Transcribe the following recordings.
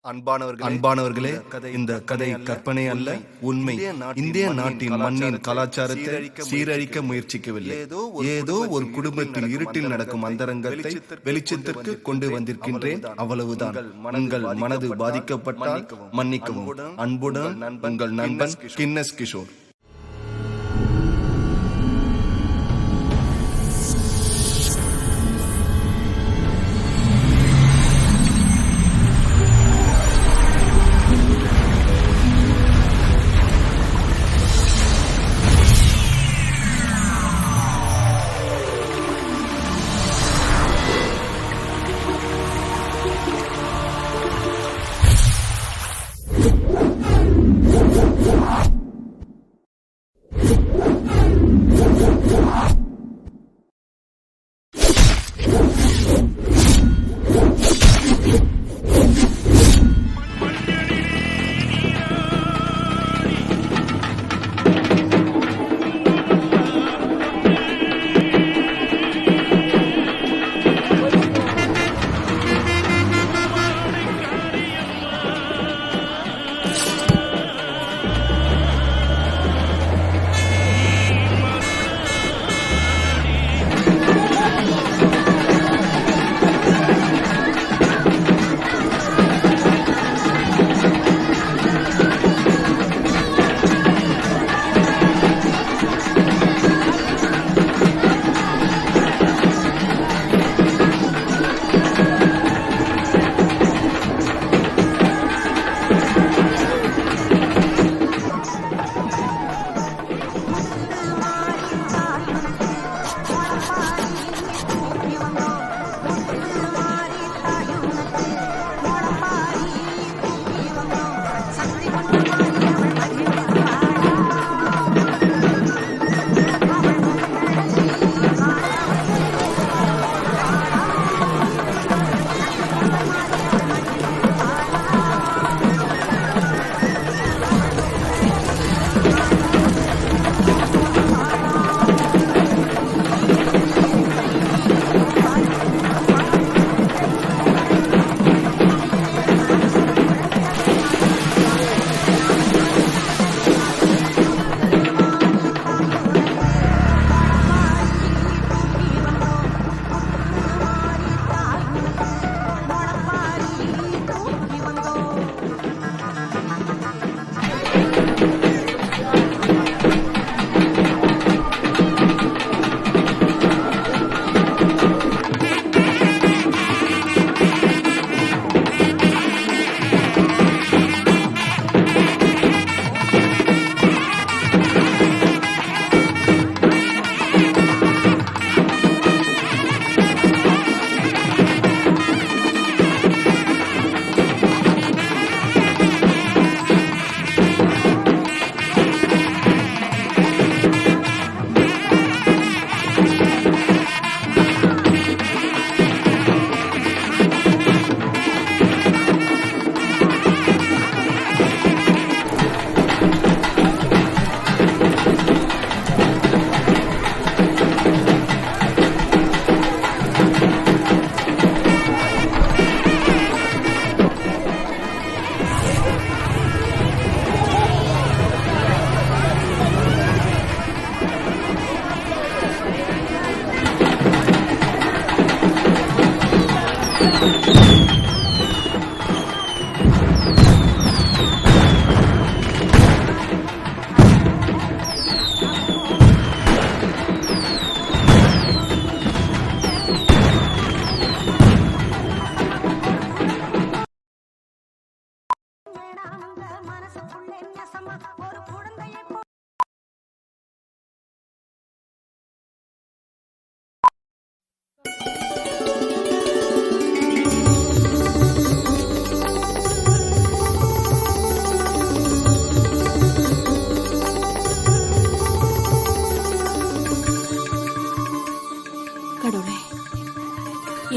அன்பானவர்களே, இந்த கதை கற்பனை அல்ல, உண்மை. இந்திய நாட்டின் மண்ணின் கலாச்சாரத்தை சீரழிக்க முயற்சிக்கவில்லை. ஏதோ ஒரு குடும்பத்தில் இருட்டில் நடக்கும் அந்தரங்கத்தை வெளிச்சத்திற்கு கொண்டு வந்திருக்கின்றேன், அவ்வளவுதான். உங்கள் மனது பாதிக்கப்பட்டால் மன்னிக்கவும். அன்புடன் உங்கள் நண்பன் கின்னஸ் கிஷோர்.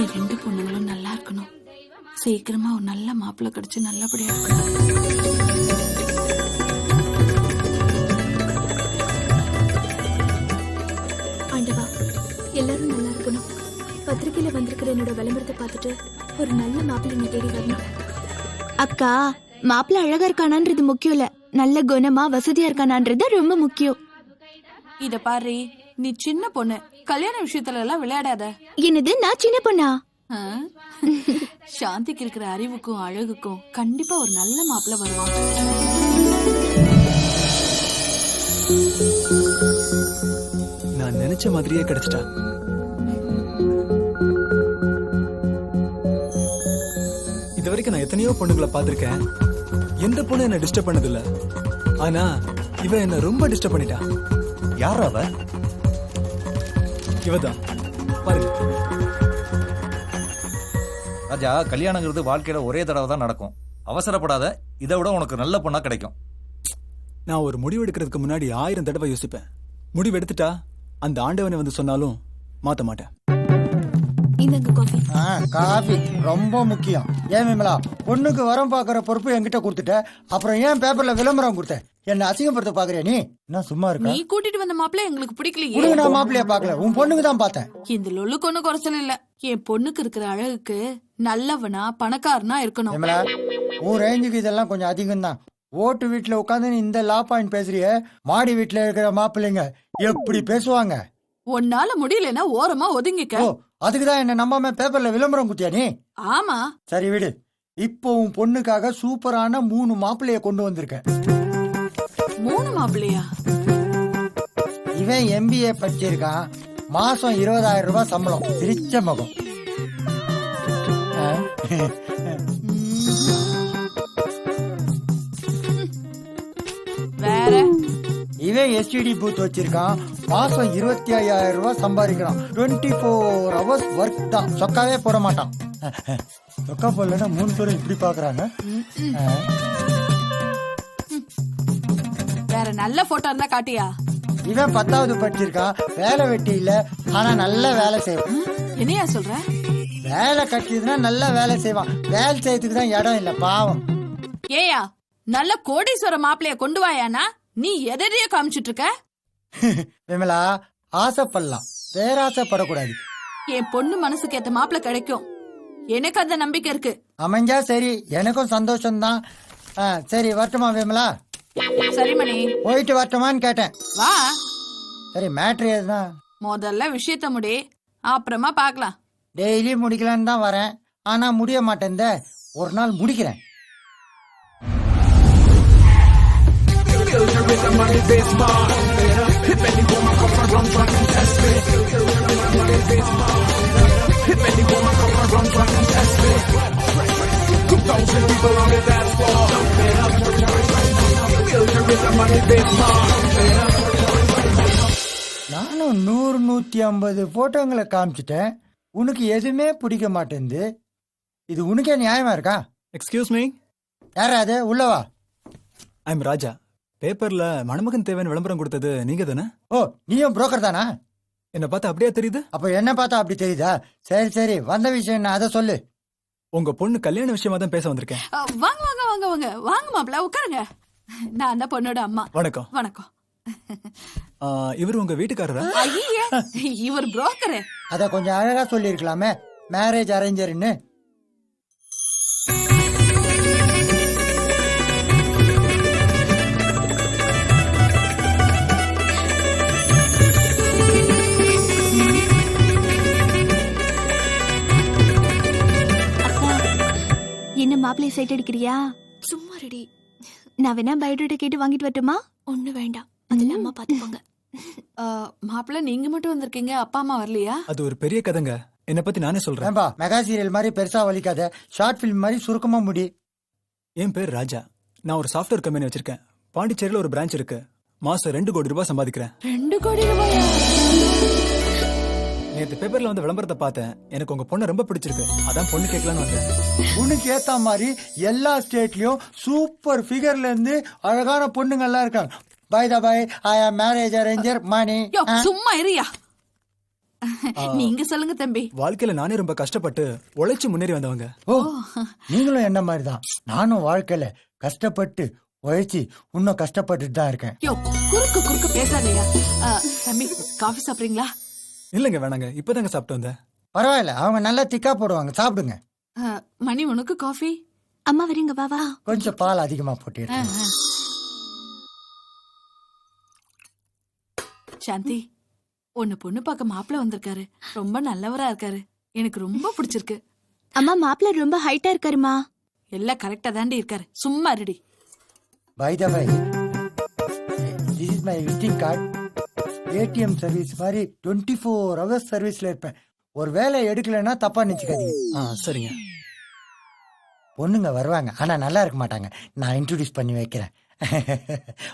என் ரெண்டு பொண்ணுங்களும் நல்லா இருக்கணும். சீக்கிரமா ஒரு நல்ல மாப்பிள்ளை கிடைச்சு நல்லபடியா இருக்கணும். ஆண்டவா, எல்லாரும் நல்லா இருக்கணும். பத்திரிகையில வந்திருக்கிற என்னோட விளம்பரத்தை பார்த்துட்டு ஒரு நல்ல மாப்பிள்ளை தேடி வரணும். அக்கா அக்கா, மாப்பிள்ள அழகா இருக்கானான்றது முக்கியம் இல்ல, நல்ல குணமா வசதியா இருக்கானான்றது ரொம்ப முக்கியம். இத பாரு, நீ சின்ன பொண்ணு, கல்யாண விஷயத்துல எல்லாம் விளையாடாத. என்னது, நான் சின்ன பொண்ணா? ஆ? சாந்திக்கு இருக்கிற அறிவுக்கும் அழகுக்கும் கண்டிப்பா ஒரு நல்ல மாப்பிள்ள வருவான். நான் நினைச்ச மாதிரியே கிடைச்சிட்டா. இது வரைக்கும் நான் எத்தனையோ பொண்ணுங்களை பார்த்திருக்கேன். எந்த பொண்ணு என்ன டிஸ்டர்ப் பண்ணதில்ல. ஆனா இவ என்ன ரொம்ப டிஸ்டர்ப் பண்ணிட்டா. யார் அவ? இவதான் பாருங்க. ராஜா, கல்யாணங்கிறது வாழ்க்கையில ஒரே தடவை தான் நடக்கும். அவசரப்படாத, இதை விட உனக்கு நல்ல பொண்ணா கிடைக்கும். நான் ஒரு முடிவு எடுக்கிறதுக்கு முன்னாடி 1000 தடவை யோசிப்பேன். முடிவு எடுத்துட்டா அந்த ஆண்டவனை வந்து சொன்னாலும் மாத்த மாட்டேன். இந்தங்க காஃபி. காஃபி ரொம்ப முக்கியம். ஏன் விமலா, பொண்ணுக்கு வரம் பாக்குற பொறுப்பு என்கிட்ட கொடுத்துட்ட, அப்புறம் ஏன் பேப்பர்ல விளம்பரம் கொடுத்த? என்ன அசிங்கப்படுத்த பாக்குறியா நீ? என்ன சும்மா இருக்க? நீ கூட்டிட்டு வந்த மாப்பிள்ள எங்களுக்கு பிடிக்கலையே. உனக்கு நான் மாப்பிள்ளைய பாக்கல, உன் பொண்ணுக்கு தான் பார்த்தேன். இந்த லொல்லுக்கு ஒண்ணு குறைச்சல் இல்ல. என் பொண்ணுக்கு இருக்கிற அழகுக்கு நல்லவனா பணக்காரனா இருக்கணும். விமலா, உன் ரேஞ்சுக்கு இதெல்லாம் கொஞ்சம் அதிகம் தான். ஓட்டு வீட்டுல உட்காந்து இந்த லா பாயிண்ட் பேசுறிய, மாடி வீட்டுல இருக்கிற மாப்பிள்ளைங்க எப்படி பேசுவாங்க? உன்னால முடியலன்னா ஓரமா ஒதுங்கிக்க. ஓ, அதுக்குதான் என்ன நம்பாம பேப்பர்ல விளம்பரம் குத்தியா நீ? ஆமா. சரி விடு. இப்போ உன் பொண்ணுக்காக சூப்பரான 3 மாப்பிள்ளைய கொண்டு வந்திருக்கேன். 3 மாப்பிள்ளையா? இவன் MBA படிச்சிருக்கான், மாசம் 20,000 ரூபாய் சம்பளம், சிரிச்ச மகம். வேற இவன் STD பூத் வச்சிருக்கான், மாசம் 25,000 ரூபாய் சம்பாதிக்கிறான். 24 hours ஒர்க் தான், சொக்காவே போட மாட்டான். சொக்கா போடலன்னா 3 பேரும் இப்படி பாக்குறாங்க. வேற நல்ல போட்டோ இருந்தா காட்டியா? இவன் 10வது படிச்சிருக்கான், வேலை வெட்டி இல்ல, ஆனா நல்ல வேலை செய்வான். என்னையா சொல்ற? வேலை கட்டிதுன்னா நல்ல வேலை செய்வான், வேலை செய்யறதுக்கு தான் இடம் இல்ல, பாவம். ஏயா, நல்ல கோடீஸ்வர மாப்பிள்ளைய கொண்டு வாயானா நீ எதையோ காமிச்சிட்டு இருக்க? விமலா, ஆசைப்படலாம், பேராசைப்படக்கூடாது. என் பொண்ணு மனசுக்கு ஏத்த மாப்பிள்ள கிடைக்கும், எனக்கு அந்த நம்பிக்கை இருக்கு. அமைஞ்சா சரி, எனக்கும் சந்தோஷம்தான். சரி வரட்டுமா விமலா? சரி மணி, போயிட்டு வரட்டுமான்னு கேட்டேன். வா. சரி, மேட்ரு எதுனா? முதல்ல விஷயத்த முடி, அப்புறமா பாக்கலாம். டெய்லி முடிக்கலான்னு தான் வரேன், ஆனா முடிய மாட்டேன். ஒரு நாள் முடிக்கிறேன். நானும் 100-150 போட்டோங்களை காமிச்சிட்டேன், உனக்கு எதுவுமே பிடிக்க மாட்டேங்குது. இது உனக்கே நியாயமா இருக்கா? Excuse me. யாரா அது? உள்ளவா. ஐ எம் ராஜா. பேப்பர்ல மணமகன் தேவன் விளம்பரம் கொடுத்தது நீங்க தானே? ஓ, நீயும் புரோக்கர் தானா? என்ன பார்த்தா அப்படியே தெரியுது. அப்ப என்ன பார்த்தா அப்படி தெரியுதா? சரி சரி, வந்த விஷயம் என்ன, அதை சொல்லு. உங்க பொண்ணு கல்யாண விஷயமா தான் பேச வந்திருக்கேன். வாங்க வாங்க வாங்க வாங்க வாங்க மாப்பிள்ள, உட்காருங்க. நான் அந்த பொண்ணோட அம்மா. வணக்கம். வணக்கம். இவர் உங்க வீட்டுக்காரரா? ஐயே, இவர் புரோக்கரு. அத கொஞ்சம் அழகா சொல்லி இருக்கலாமே, மேரேஜ் அரேஞ்சர்னு. என்ன மாப்பிள்ளைய சைட் அடிக்கிறியா? சும்மா ரெடி. நான் வேணா பயோடேட்டா கேட்டு வாங்கிட்டு வரட்டுமா? ஒண்ணு வேண்டாம், அதுல அம்மா பாத்துப்பாங்க. மாப்பிள்ள நீங்க மட்டும் வந்திருக்கீங்க, அப்பா அம்மா வரலையா? அது ஒரு பெரிய கதைங்க, என்ன பத்தி நானே சொல்றேன். ஏன்பா, மெகா சீரியல் மாதிரி பெருசா வலிக்காத, ஷார்ட் பிலிம் மாதிரி சுருக்கமா முடி. என் பேர் ராஜா. நான் ஒரு சாஃப்ட்வேர் கம்பெனி வச்சிருக்கேன். பாண்டிச்சேரியில ஒரு பிரான்ச் இருக்கு. மாசம் 2 கோடி ரூபாய் சம்பாதிக்கிறேன். 2 கோடி ரூபாயா? நேற்று பேப்பர்ல வந்து விளம்பரத்தை பார்த்தேன், எனக்கு உங்க பொண்ணு ரொம்ப பிடிச்சிருக்கு, அதான் பொண்ணு கேட்கலான்னு வந்தேன். உனக்கு ஏத்த மாதிரி எல்லா ஸ்டேட்லயும் சூப்பர் ஃபிகர்ல இருந்து அழகான பொண்ணுங்க எல்லாம் இருக்காங்க. பை த பை, ஐ ஆம் மேரேஜ் அரேஞ்சர் மணி. யோ, சும்மா இருயா. நீங்க சொல்லுங்க தம்பி. வாழ்க்கையில நானே ரொம்ப கஷ்டப்பட்டு உழைச்சு முன்னேறி வந்தவங்க. ஓ, நீங்களும் என்ன மாதிரி தான். நானும் வாழ்க்கையில கஷ்டப்பட்டு உழைச்சி இன்னும் கஷ்டப்பட்டுட்டு தான் இருக்கேன். யோ, குறுக்கு குறுக்கு பேசாதயா. தம்பி, காஃபி சாப்பிடுறீங்களா? இல்லங்க வேணாங்க, இப்பதாங்க சாப்பிட்டு வந்தேன். பரவாயில்ல, அவங்க நல்லா திக்கா போடுவாங்க, சாப்பிடுங்க. மணி, உனக்கு காஃபி? அம்மா வரீங்க வா வா. கொஞ்சம் பால் அதிகமா போட்டு ஆ, ஆ. சாந்தி உன்னை பொண்ணு பார்க்க மாப்பிள்ள வந்திருக்காரு. ரொம்ப நல்லவரா இருக்காரு. எனக்கு ரொம்ப பிடிச்சிருக்கு. அம்மா மாப்பிள்ள ரொம்ப ஹைட்டா இருக்காருமா. எல்லாம் கரெக்டா தாண்டி இருக்காரு. சும்மா இருடி. By the way, this is my visiting card. ATM service மாதிரி 24 hours சர்வீஸ்ல இருப்பேன். ஒரு வேலை எடுக்கலைன்னா தப்பா நினைச்சுக்காதீங்க. சரிங்க. பொண்ணுங்க வருவாங்க, ஆனா நல்லா இருக்க மாட்டாங்க. நான் இன்ட்ரோடியூஸ் பண்ணி வைக்கிறேன்.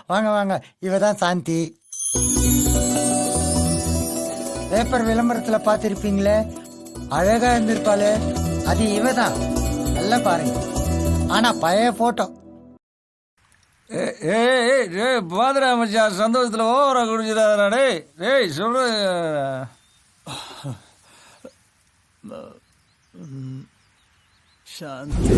வாங்க வாங்க, இவதான் சாந்தி. பேப்பர் விளம்பரத்துல பார்த்திருப்பீங்களே, அழகா இருந்திருப்பாளே, அது இவதான். நல்லா பாருங்க. ஆனா பழைய போட்டோ. பாதுரா மச்சான், சந்தோஷத்துல ஓவரா குடிச்சிடாதடா. டேய் டேய் சொல்ற சாந்தி.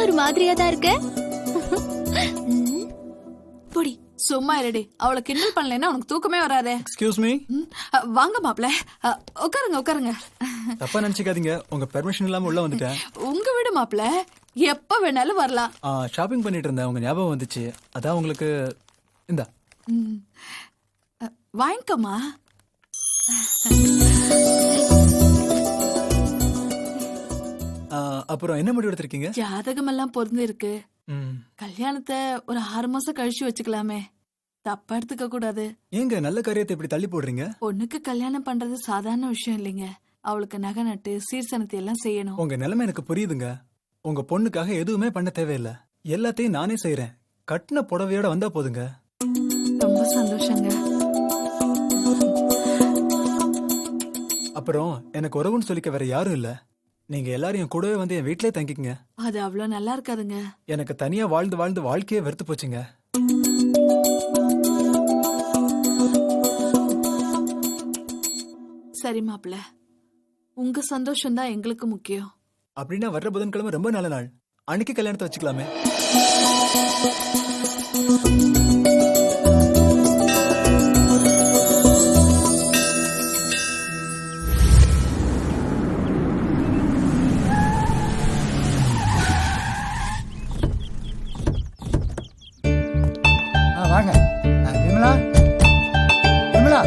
ஒரு மாதிரியா தான் இருக்க. பொடி. சும்மா இருடி. அவளை கிண்டல் பண்ணலைன்னா உனக்கு தூக்கமே வராதே. Excuse me. வாங்க மாப்ள, உட்காருங்க உட்காருங்க. தப்பா நினைச்சுக்காதீங்க, உங்க பெர்மிஷன் இல்லாம உள்ள வந்துட்டேன். உங்க வீடு மாப்ள, எப்ப வேணாலும் வரலாம். ஷாப்பிங் பண்ணிட்டு இருந்தேன், உங்க ஞாபகம் வந்துச்சு, அதான் உங்களுக்கு இந்தா. வாங்கிக்கம்மா. அப்புறம் என்ன முடிவு எடுத்திருக்கீங்க? ஜாதகம் எல்லாம் பொருந்து இருக்கு. ம். கல்யாணத்தை ஒரு 6 மாசம் கழிச்சு வச்சுக்கலாமே. தப்பா எடுத்துக்க கூடாது. ஏங்க நல்ல காரியத்தை இப்படி தள்ளி போடுறீங்க? பொண்ணுக்கு கல்யாணம் பண்றது சாதாரண விஷயம் இல்லைங்க. அவளுக்கு நகை நட்டு சீர்சனத்தை எல்லாம் செய்யணும். உங்க நிலைமை எனக்கு புரியுதுங்க. உங்க பொண்ணுக்காக எதுவுமே பண்ண தேவையில்லை, எல்லாத்தையும் நானே செய்யறேன். கட்டின புடவையோட வந்தா போதுங்க. ரொம்ப சந்தோஷங்க. அப்புறம் எனக்கு உறவுன்னு சொல்லிக்க வேற யாரும் இல்ல. நீங்க எல்லாரும் என் கூடவே வந்து என் வீட்லயே தங்கிக்கங்க. அது அவ்வளவு நல்லா இருக்காதுங்க. எனக்கு தனியா வாழ்ந்து வாழ்ந்து வாழ்க்கையே வெறுத்து போச்சுங்க. சரி மாப்பிள்ள, உங்க சந்தோஷம் தான் எங்களுக்கு முக்கியம். அப்படின்னா வர்ற புதன்கிழமை ரொம்ப நல்ல நாள், அன்னைக்கு கல்யாணத்தை வச்சுக்கலாமே. வாங்க. விமலா, விமலா.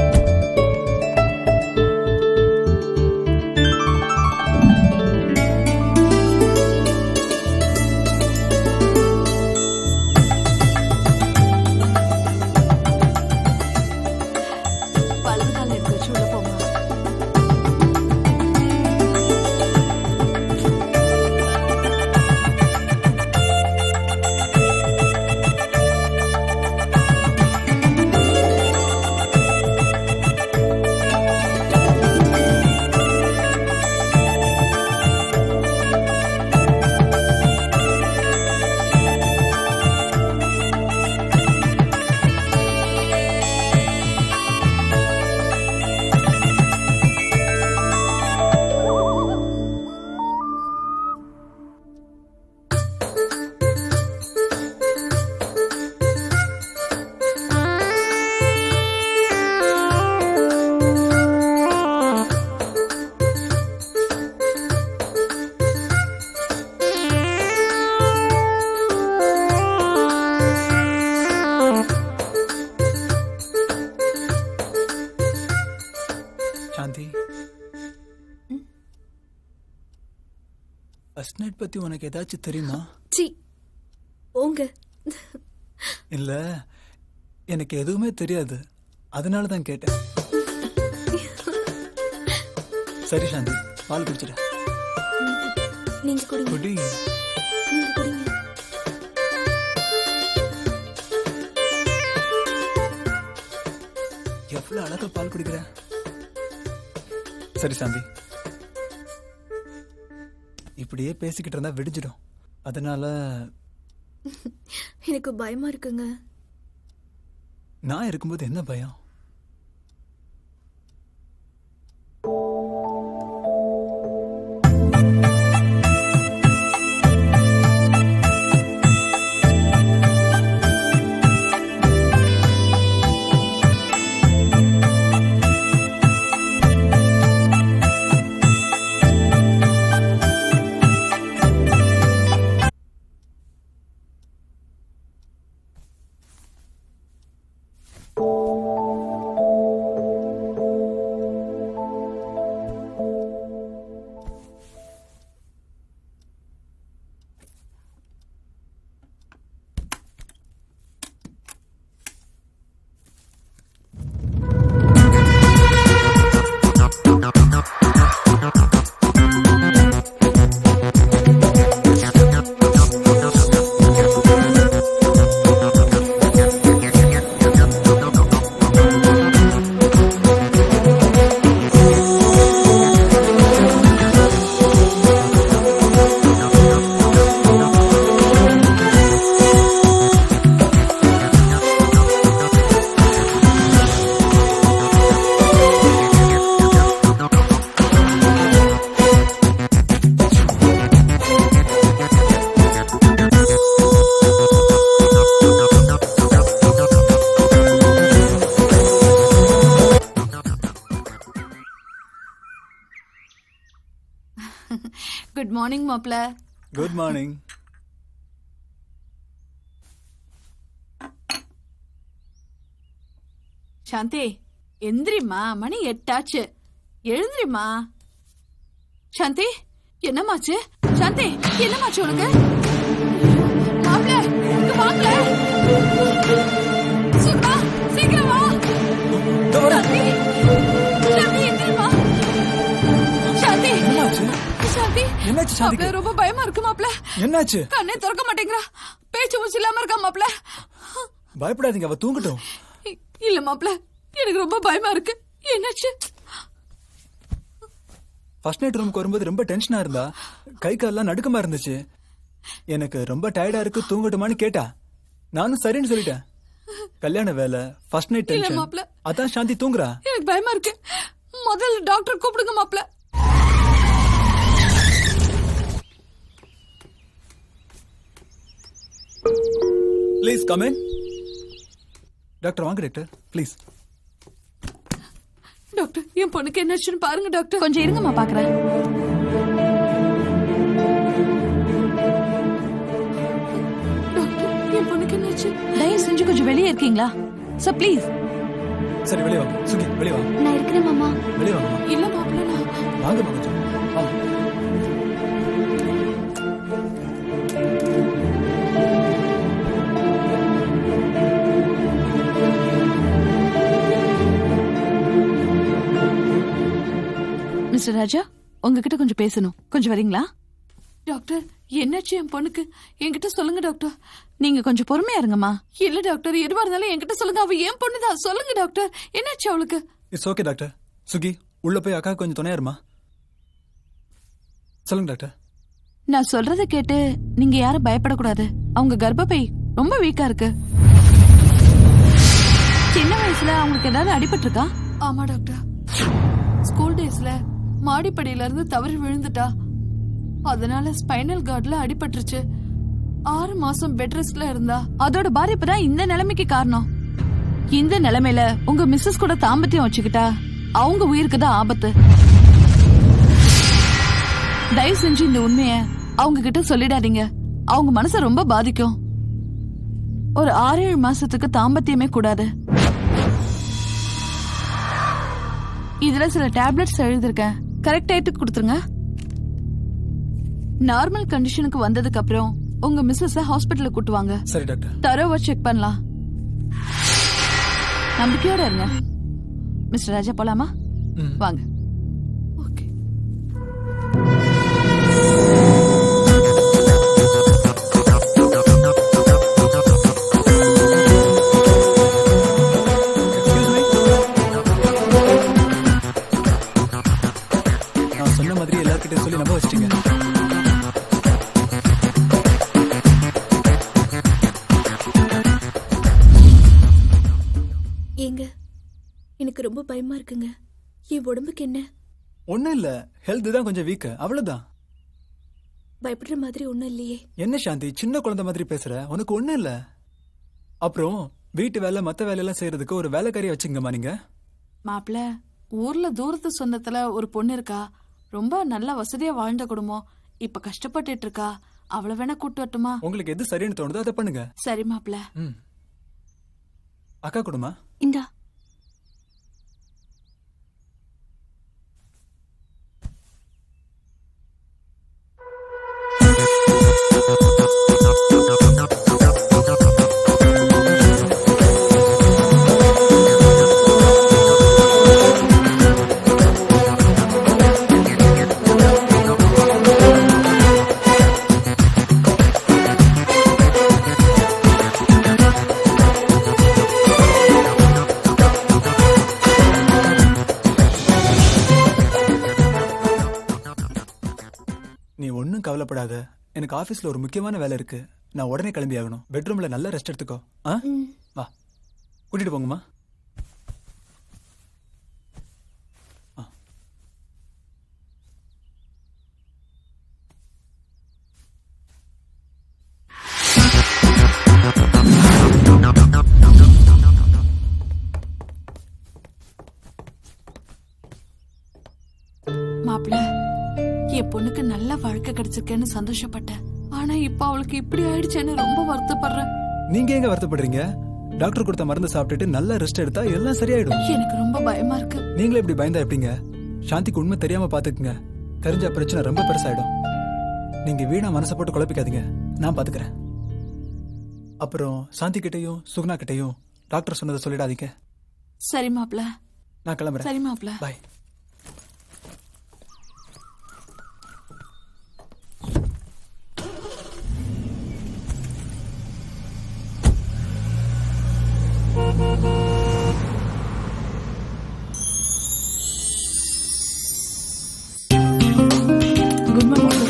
வலது கால எடுத்து வச்சு உள்ள போமா. சாந்தி, ஃபர்ஸ்ட் நைட் பத்தி உனக்கு ஏதாச்சும் தெரியுமா? சி போங்க. இல்ல, எனக்கு எதுவுமே தெரியாது, அதனால தான் கேட்டேன். சரி சாந்தி, பால் குடிச்சிட. நீங்க குடிங்க. குடி. நீங்க குடிங்க. எவ்வளவு அழகா பால் குடிக்கிற. சரி சாந்தி, இப்படியே பேசிக்கிட்டு இருந்தா விடிஞ்சிடும், அதனால எனக்கு பயமா இருக்குங்க. நான் இருக்கும்போது என்ன பயம்? மார்னிங் மாப்ள. Good morning. சாந்தி எந்திரிமா, மணி 8 ஆச்சு. எழுந்திரிமா. சாந்தி என்னமாச்சு? சாந்தி என்னமாச்சு உனக்கு? மாப்ள இங்க வாங்க. சும்மா சீக்கிரம் வா. சாந்தி சாந்தி எந்திரிமா. சாந்தி என்னாச்சு? சாந்தி என்னாச்சு சாந்திக்கு? மாப்ள ரொம்ப பயமா இருக்கு மாப்ள. என்னாச்சு? கண்ணே திறக்க மாட்டேங்கிறா. பேச்சு மூச்சு இல்லாம இருக்கா மாப்ள. பயப்படாதீங்க, அவ தூங்கட்டும். இல்ல மாப்ள, எனக்கு ரொம்ப பயமா இருக்கு. என்னாச்சு? ஃபர்ஸ்ட் நைட் ரூமுக்கு வரும்போது ரொம்ப டென்ஷனா இருந்தா, கை கால்லாம் நடுக்கமா இருந்துச்சு. எனக்கு ரொம்ப டயர்டா இருக்கு, தூங்கட்டுமான்னு கேட்டா. நானும் சரின்னு சொல்லிட்டேன். கல்யாண வேலை, ஃபர்ஸ்ட் நைட் இல்ல டென்ஷன், மாப்ள. அதான் சாந்தி தூங்குறா. எனக்கு பயமா இருக்கு. முதல்ல டாக்டர் கூப்பிடுங்க மாப்ள. Please come in. டாக்டர் வாங்க டாக்டர், ப்ளீஸ். டாக்டர் என் பொண்ணுக்கு என்னாச்சுன்னு பாருங்க டாக்டர். கொஞ்சம் இருங்கம்மா பாக்குறேன். டாக்டர் என் பொண்ணுக்கு என்னாச்சு? தயவு செஞ்சு கொஞ்சம் வெளியே இருக்கீங்களா சார், ப்ளீஸ். சரி வெளியே வாங்க. சுகி வெளியே வாங்க. நான் இருக்கிறேன் மாமா. வெளியே வாங்கம்மா. இல்ல மாப்ள, நான் வாங்கம்மா கொஞ்சம் வாங்க. மிஸ்டர் ராஜா, உங்ககிட்ட கொஞ்சம் பேசணும். கொஞ்சம் வரீங்களா? டாக்டர் என்னாச்சு என் பொண்ணுக்கு? என்கிட்ட சொல்லுங்க டாக்டர். நீங்க கொஞ்சம் பொறுமையா இருங்கம்மா. இல்ல டாக்டர், எதுவா இருந்தாலும் என்கிட்ட சொல்லுங்க. அவ என் பொண்ணுதான். சொல்லுங்க டாக்டர், என்னாச்சு அவளுக்கு? It's okay doctor. சுகி உள்ள போய் அக்கா கொஞ்சம் துணையா இருமா. சொல்லுங்க டாக்டர். நான் சொல்றத கேட்டு நீங்க யாரும் பயப்படக்கூடாது. அவங்க கர்ப்பப்பை ரொம்ப வீக்கா இருக்கு. சின்ன வயசுல அவங்களுக்கு ஏதாவது அடிபட்டிருக்கா? ஆமா டாக்டர், ஸ்கூல் டேஸ்ல மாடிப்படியில இருந்து தவறி விழுந்துட்டா. அதனால ஸ்பைனல் கார்ட்ல அடிபட்டுருச்சு. 6 மாசம் பெட் ரெஸ்ட்ல இருந்தா. அதோட பாதிப்பு தான் இந்த நிலைமைக்கு காரணம். இந்த நிலைமையில உங்க மிஸ்ஸஸ் கூட தாம்பத்தியம் வச்சுக்கிட்டா அவங்க உயிருக்கு தான் ஆபத்து. தயவு செஞ்சு இந்த உண்மைய அவங்க கிட்ட சொல்லிடாதீங்க. அவங்க மனச ரொம்ப பாதிக்கும். ஒரு 6-7 மாசத்துக்கு தாம்பத்தியமே கூடாது. இதுல சில டேப்லெட்ஸ் எழுதிருக்கேன், கரெக்ட் டயத்துக்கு கொடுத்துருங்க. நார்மல் கண்டிஷனுக்கு வந்ததுக்கு அப்புறம் உங்க மிஸ்ஸஸ் ஹாஸ்பிட்டலுக்கு கூட்டு வாங்க. சரி டாக்டர். தரோவா செக் பண்ணலாம். நம்பிக்கையோட இருங்க. மிஸ்டர் ராஜா போலாமா? வாங்க. ஓகே. நான் சொன்ன மாதிரி எல்லார்கிட்டயும் சொல்லி நம்ப வச்சிட்டீங்க. ஏங்க, எனக்கு ரொம்ப பயமா இருக்குங்க. என் உடம்புக்கு என்ன? ஒண்ணும் இல்ல, ஹெல்த் தான் கொஞ்சம் வீக், அவ்வளவுதான். பயப்படுற மாதிரி ஒண்ணும் இல்லையே. என்ன சாந்தி சின்ன குழந்தை மாதிரி பேசுற? உனக்கு ஒண்ணும் இல்ல. அப்புறம் வீட்டு வேலை மத்த வேலையெல்லாம் செய்யறதுக்கு ஒரு வேலைக்காரியை வச்சுங்கம்மா நீங்க. மாப்பிள, ஊர்ல தூரத்து சொந்தத்துல ஒரு பொண்ணு இருக்கா. ரொம்ப நல்ல வசதியா வாழ்ந்த குடும்பம். இப்ப கஷ்டப்பட்டுட்டு இருக்கா. அவளை வேணா கூட்டு வரட்டுமா? உங்களுக்கு எது சரின்னு தோணுதோ அதை பண்ணுங்க. சரி மாப்பிள. அக்கா கொடுமா. இந்தா. நீ ஒன்னும் கவலைப்படாத. எனக்கு ஆபீஸ்ல ஒரு முக்கியமான வேலை இருக்கு. நான் உடனே கிளம்பி ஆகணும். பெட்ரூம்ல நல்லா ரெஸ்ட் எடுத்துக்கோ. வா, கூட்டிட்டு போங்கம்மா. மாப்பிள, என் பொண்ணுக்கு நல்ல வாழ்க்கை வாழ்க்கை கிடைச்சிருக்கேன்னு சந்தோஷப்பட்டேன். ஆனா இப்ப அவளுக்கு இப்படி ஆயிடுச்சேன்னு ரொம்ப வருத்தப்படுறேன். நீங்க எங்க வருத்தப்படுறீங்க? டாக்டர் கொடுத்த மருந்து சாப்பிட்டுட்டு நல்லா ரெஸ்ட் எடுத்தா எல்லாம் சரியாயிடும். எனக்கு ரொம்ப பயமா இருக்கு. நீங்களே இப்படி பயந்தா எப்படிங்க? சாந்திக்கு உண்மை தெரியாம பாத்துக்குங்க. தெரிஞ்ச பிரச்சனை ரொம்ப பெருசாயிடும். நீங்க வீணா மனசை போட்டு குழப்பிக்காதீங்க, நான் பாத்துக்கிறேன். அப்புறம் சாந்தி கிட்டையும் சுகுணா கிட்டையும் டாக்டர் சொன்னதை சொல்லிடாதீங்க. சரி மாப்ள. நான் கிளம்புறேன். சரி மாப்ள. Bye. Good morning.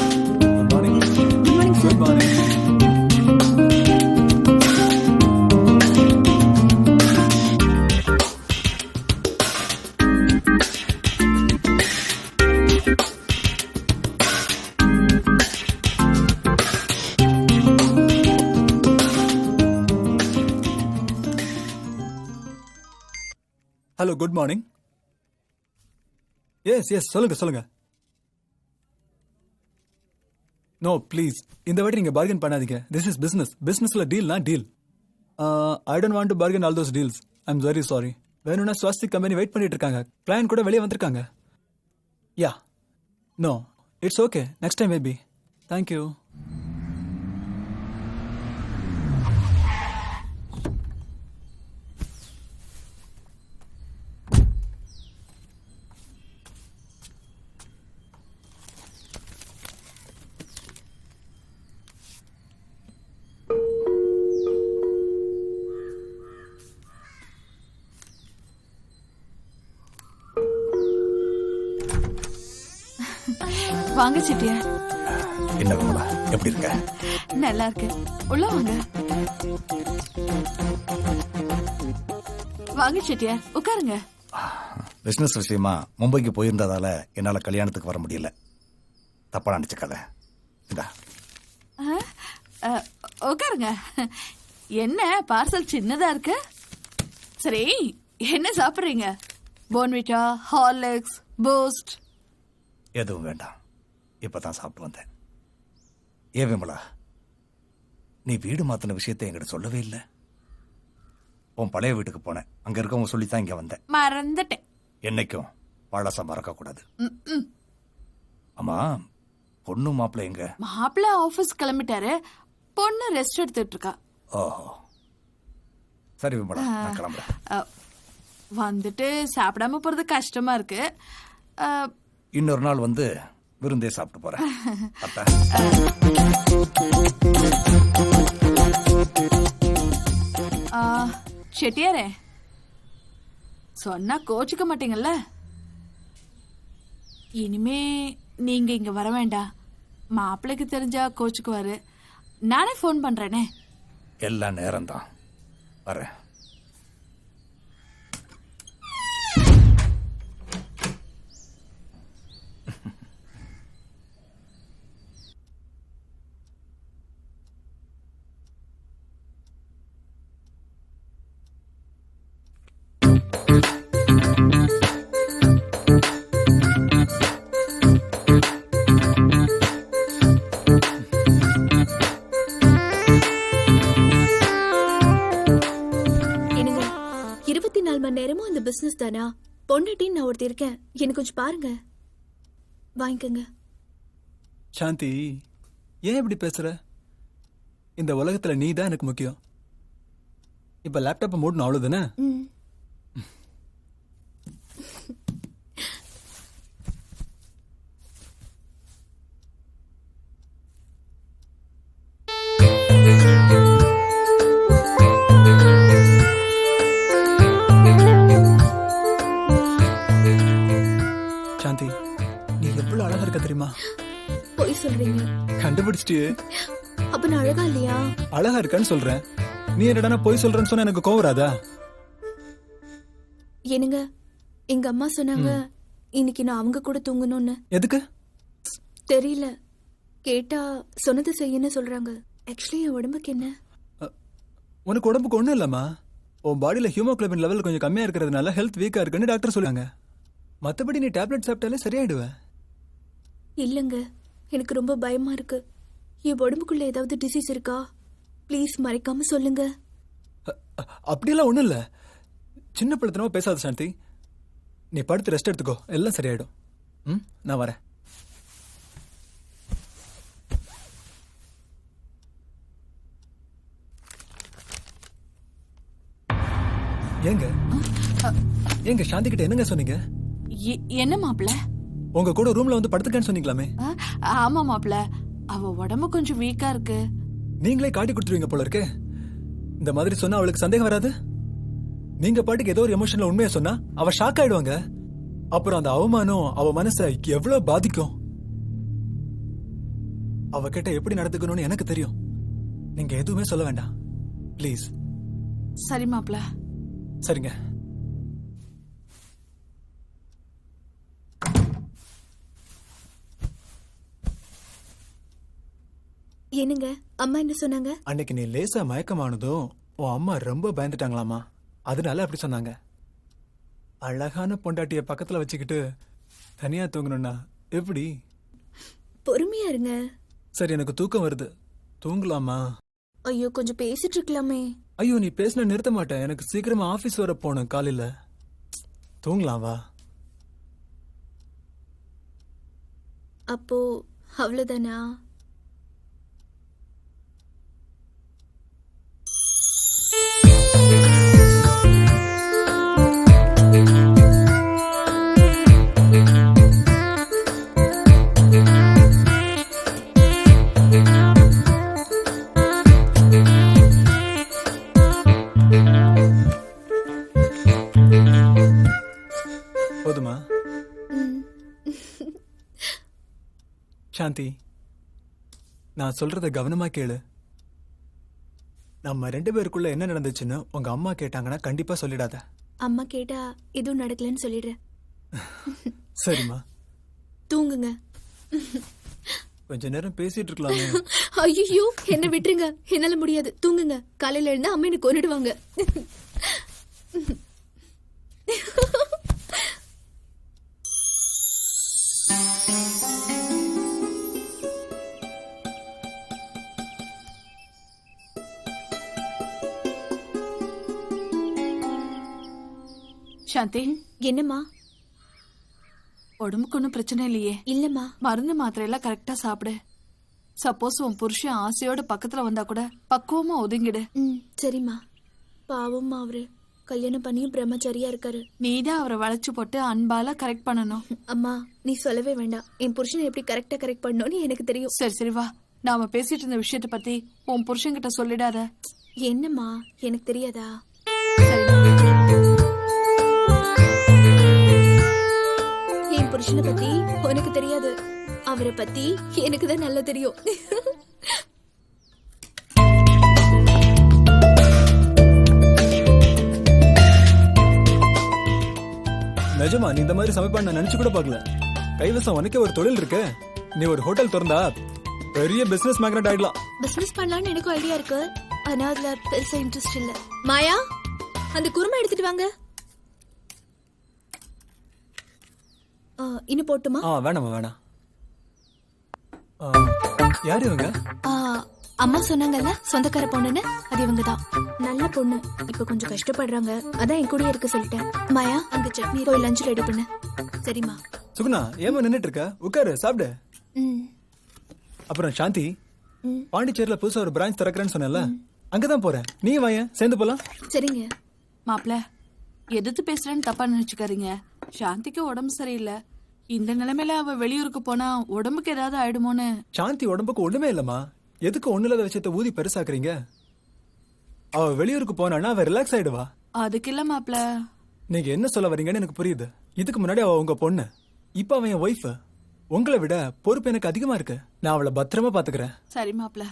Good morning. Good morning sir. Good morning. Hello, good morning. Yes சொல்லுங்க சொல்லுங்க. நோ ப்ளீஸ், இந்த வாட்டி நீங்க பார்கன் பண்ணாதீங்க. This is business. பிசினஸ்ல டீல்னா deal. I don't want to bargain all those deals. I am very sorry. வேணும்னா Swastik company wait பண்ணிட்டு இருக்காங்க. கிளையன்ட் கூட வெளியே வந்திருக்காங்க. Yeah, no, it's okay. Next time maybe. Thank you. வாங்க செட்டியார். என்ன விமலா, எப்படி இருக்க? நல்லா இருக்கு. உள்ள வாங்க. வாங்க செட்டியார், உட்காருங்க. பிசினஸ் விஷயமா மும்பைக்கு போயிருந்ததால என்னால கல்யாணத்துக்கு வர முடியல. தப்பா நினைச்சுக்காத. இந்தா. உட்காருங்க. என்ன பார்சல் சின்னதா இருக்கு? சரி, என்ன சாப்பிடுறீங்க? Bournvita, Horlicks, boost? எதுவும் வேண்டாம், இப்பதான் சாப்பிட்டு வந்தேன். ஏன் விமலா, நீ வீடு மாத்தின விஷயத்தை என்கிட்ட சொல்லவே இல்லை. உன் பழைய வீட்டுக்கு போனேன். அங்க இருக்கவங்க சொல்லித்தான் இங்க வந்தேன். மறந்துட்டேன். என்னைக்கும் பழசம் மறக்க கூடாது. ஆமா, பொண்ணு மாப்பிள்ள எங்க? மாப்பிள்ள ஆபீஸ் கிளம்பிட்டாரு. பொண்ணு ரெஸ்ட் எடுத்துட்டு இருக்கா. ஓஹோ, சரி விமலா, நான் கிளம்புறேன். வந்துட்டு சாப்பிடாம போறது கஷ்டமா இருக்கு. இன்னொரு நாள் வந்து விருந்தே சாப்பிட்டு போறேன். அத்தா. செட்டியாரே, சொன்னா கோச்சுக்க மாட்டீங்கல்ல? இனிமே நீங்க இங்க வர வேண்டாம். மாப்பிள்ளைக்கு தெரிஞ்சா கோச்சுக்குவாரு. நானே போன் பண்றேனே. எல்லா நேரம்தான் வரேன். நேரமும் அந்த பிசினஸ் தானா? பொண்டாட்டின்னு நான் ஒருத்தர் இருக்கேன், எனக்கு கொஞ்சம் பாருங்க. வாங்கிக்கங்க. சாந்தி, ஏன் இப்படி பேசுற? இந்த உலகத்துல நீ தான் எனக்கு முக்கியம். இப்ப லேப்டாப்பை மூடணும், அவ்வளவுதானே? சாந்தி, நீ எவ்வளவு அழகா இருக்க தெரியுமா? போய் சொல்றீங்க. கண்டுபிடிச்சிட்டியே. அப்ப நான் அழகா இல்லையா? அழகா இருக்கான்னு சொல்றேன். நீ என்னடா போய் சொல்றேன்னு சொன்னா எனக்கு கோவம் வராதா? என்னங்க, எங்க அம்மா சொன்னாங்க இன்னைக்கு நான் அவங்க கூட தூங்கணும்னு. எதுக்கு தெரியல, கேட்டா சொன்னது செய்யன்னு சொல்றாங்க. ஆக்சுவலி என் உடம்புக்கு என்ன? உனக்கு உடம்புக்கு ஒண்ணும் இல்லம்மா. உன் பாடியில ஹியூமோகுளோபின் லெவல் கொஞ்சம் கம்மியா இருக்கிறதுனால ஹெல்த் வீக்கா இருக்குன்னு டாக்டர் சொல்றாங்க. மத்தபடி நீ டேப்லெட் சாப்பிட்டாலே சரியாயிடுவ. இல்லங்க, எனக்கு ரொம்ப பயமா இருக்கு. என் உடம்புக்குள்ள ஏதாவது டிசீஸ் இருக்கா? ப்ளீஸ் மறைக்காம சொல்லுங்க. அப்படியெல்லாம் ஒண்ணும் இல்ல. சின்ன பிள்ளைத்தனமா பேசாத சாந்தி. நீ படுத்து ரெஸ்ட் எடுத்துக்கோ, எல்லாம் சரியாயிடும். நான் வரேன். ஏங்க சாந்தி கிட்ட என்னங்க சொன்னீங்க? என்ன மாப்பிள்ள? உங்க கூட ரூம்ல வந்து படுத்துக்கன்னு சொன்னீங்களாமே. ஆமா மாப்பிள்ள, அவ உடம்பு கொஞ்சம் வீக்கா இருக்கு. நீங்களே காட்டி கொடுத்துருவீங்க போல இருக்கு. இந்த மாதிரி சொன்னா அவளுக்கு சந்தேகம் வராது. நீங்க பாட்டுக்கு ஏதோ ஒரு எமோஷன்ல உண்மையை சொன்னா அவ ஷாக் ஆயிடுவாங்க. அப்புறம் அந்த அவமானம் அவ மனசை எவ்வளவு பாதிக்கும். அவகிட்ட எப்படி நடந்துக்கணும்னு எனக்கு தெரியும். நீங்க எதுவுமே சொல்ல வேண்டாம் ப்ளீஸ். சரி மாப்பிள்ள. சரிங்க. என்னங்க அம்மா என்ன சொன்னாங்க? அன்னைக்கு நீ லேசா மயக்கமானதும் உன் அம்மா ரொம்ப பயந்துட்டாங்களாமா. அதனால அப்படி சொன்னாங்க. அழகான பொண்டாட்டிய பக்கத்துல வச்சுக்கிட்டு தனியா தூங்கணும்னா எப்படி? பொறுமையா இருங்க. சரி, எனக்கு தூக்கம் வருது, தூங்கலாமா? ஐயோ, கொஞ்சம் பேசிட்டு இருக்கலாமே. ஐயோ, நீ பேசினா நிறுத்த மாட்டேன். எனக்கு சீக்கிரமா ஆபீஸ் வர போகணும் காலையில. தூங்கலாம் வா. அப்போ அவ்வளவுதானா? போதுமா? சாந்தி, நான் சொல்றத கவனமா கேளு. நம்ம 2 பேருக்குள்ள என்ன நடந்துச்சுன்னு உங்க அம்மா கேட்டாங்கன்னா கண்டிப்பா சொல்லிடாத. அம்மா கேட்டா எதுவும் நடக்கலன்னு சொல்லிடுறேன். சரிம்மா, தூங்குங்க. கொஞ்ச நேரம் பேசிட்டு இருக்கலாமே. ஐயோ, என்ன விட்டுருங்க, என்னால முடியாது. தூங்குங்க. காலையில எழுந்தா அம்மா எனக்கு கொன்னுடுவாங்க. சாந்தி, என்னம்மா? உடம்புக்கு ஒன்றும் பிரச்சனை இல்லையே? இல்லம்மா. மருந்து மாத்திரை எல்லாம் கரெக்டா சாப்பிடு. சப்போஸ் உன் புருஷன் ஆசையோட பக்கத்துல வந்தா கூட பக்குவமா ஒதுங்கிடு. சரிம்மா. பாவம்மா, அவரு கல்யாணம் பண்ணியும் பிரம்மச்சாரியா இருக்காரு. நீதான் அவரை வளைச்சு போட்டு அன்பால கரெக்ட் பண்ணணும். அம்மா, நீ சொல்லவே வேண்டாம். என் புருஷனை எப்படி கரெக்டா கரெக்ட் பண்ணணும்னு எனக்கு தெரியும். சரி சரி வா, நாம பேசிட்டு இருந்த விஷயத்த பத்தி உன் புருஷன் கிட்ட சொல்லிடாத. என்னம்மா, எனக்கு தெரியாதா? என் புருஷனை பத்தி உனக்கு தெரியாது, அவரை பத்தி எனக்கு தான் நல்லா தெரியும். நிஜமா நீ இந்த மாதிரி சமைப்பான்னு நான் நினைச்சு கூட பார்க்கல. கைவசம் உனக்கே ஒரு தொழில் இருக்கு. நீ ஒரு ஹோட்டல் திறந்தா பெரிய பிசினஸ் மேக்னெட் ஆயிடலாம். பிசினஸ் பண்ணலாம்னு எனக்கும் ஐடியா இருக்கு. ஆனா அதுல பெருசா இன்ட்ரெஸ்ட் இல்ல. மாயா, அந்த குருமா எடுத்துட்டு வாங்க. இன்னும் போட்டுமா? வேணாமா, வேணாம். யாரு இவங்க? அம்மா சொன்னாங்கல்ல, சொந்தக்கார பொண்ணுன்னு, அது இவங்க தான். நல்ல பொண்ணு. இப்ப கொஞ்சம் கஷ்டப்படுறாங்க, அதான் என் கூடயே இருக்க சொல்லிட்டேன். மாயா, அங்க சட்னி போய் லஞ்ச் ரெடி பண்ணு. சரிம்மா. சுகுணா, ஏமா நின்னுட்டு இருக்க? உட்காரு, சாப்பிடு. அப்புறம் சாந்தி, பாண்டிச்சேரியில புதுசா ஒரு பிரான்ச் திறக்கிறேன்னு சொன்னல, அங்கதான் போறேன். நீ வாய, சேர்ந்து போலாம். சரிங்க. மாப்பிள்ள, எதிர்த்து பேசுறேன்னு தப்பா நினைச்சுக்காதீங்க. சாந்திக்கு உடம்பு சரியில்லை. இந்த நிலைமையில அவ வெளியூருக்கு போனா உடம்புக்கு ஏதாவது ஆயிடுமோன்னு. சாந்தி உடம்புக்கு ஒண்ணுமே இல்லம்மா. எதுக்கு ஒண்ணு இல்லாத விஷயத்த ஊதி பெருசாக்குறீங்க? அவ வெளியூருக்கு போனான்னா அவ ரிலாக்ஸ் ஆயிடுவா. அதுக்கு இல்ல மாப்பிள்ள. நீங்க என்ன சொல்ல வரீங்கன்னு எனக்கு புரியுது. இதுக்கு முன்னாடி அவ உங்க பொண்ணு, இப்ப அவன் என் ஒய்ஃப். உங்களை விட பொறுப்பு எனக்கு அதிகமா இருக்கு. நான் அவளை பத்திரமா பாத்துக்கிறேன். சரி மாப்பிள்ள.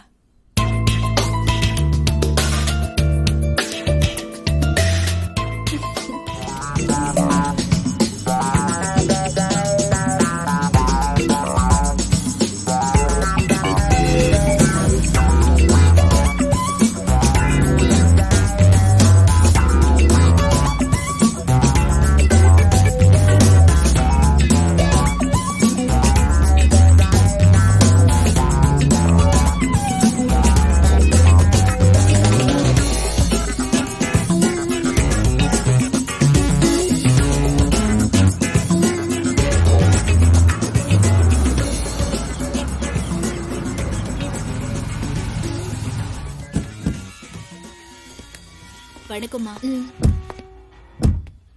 வணக்கம்மா.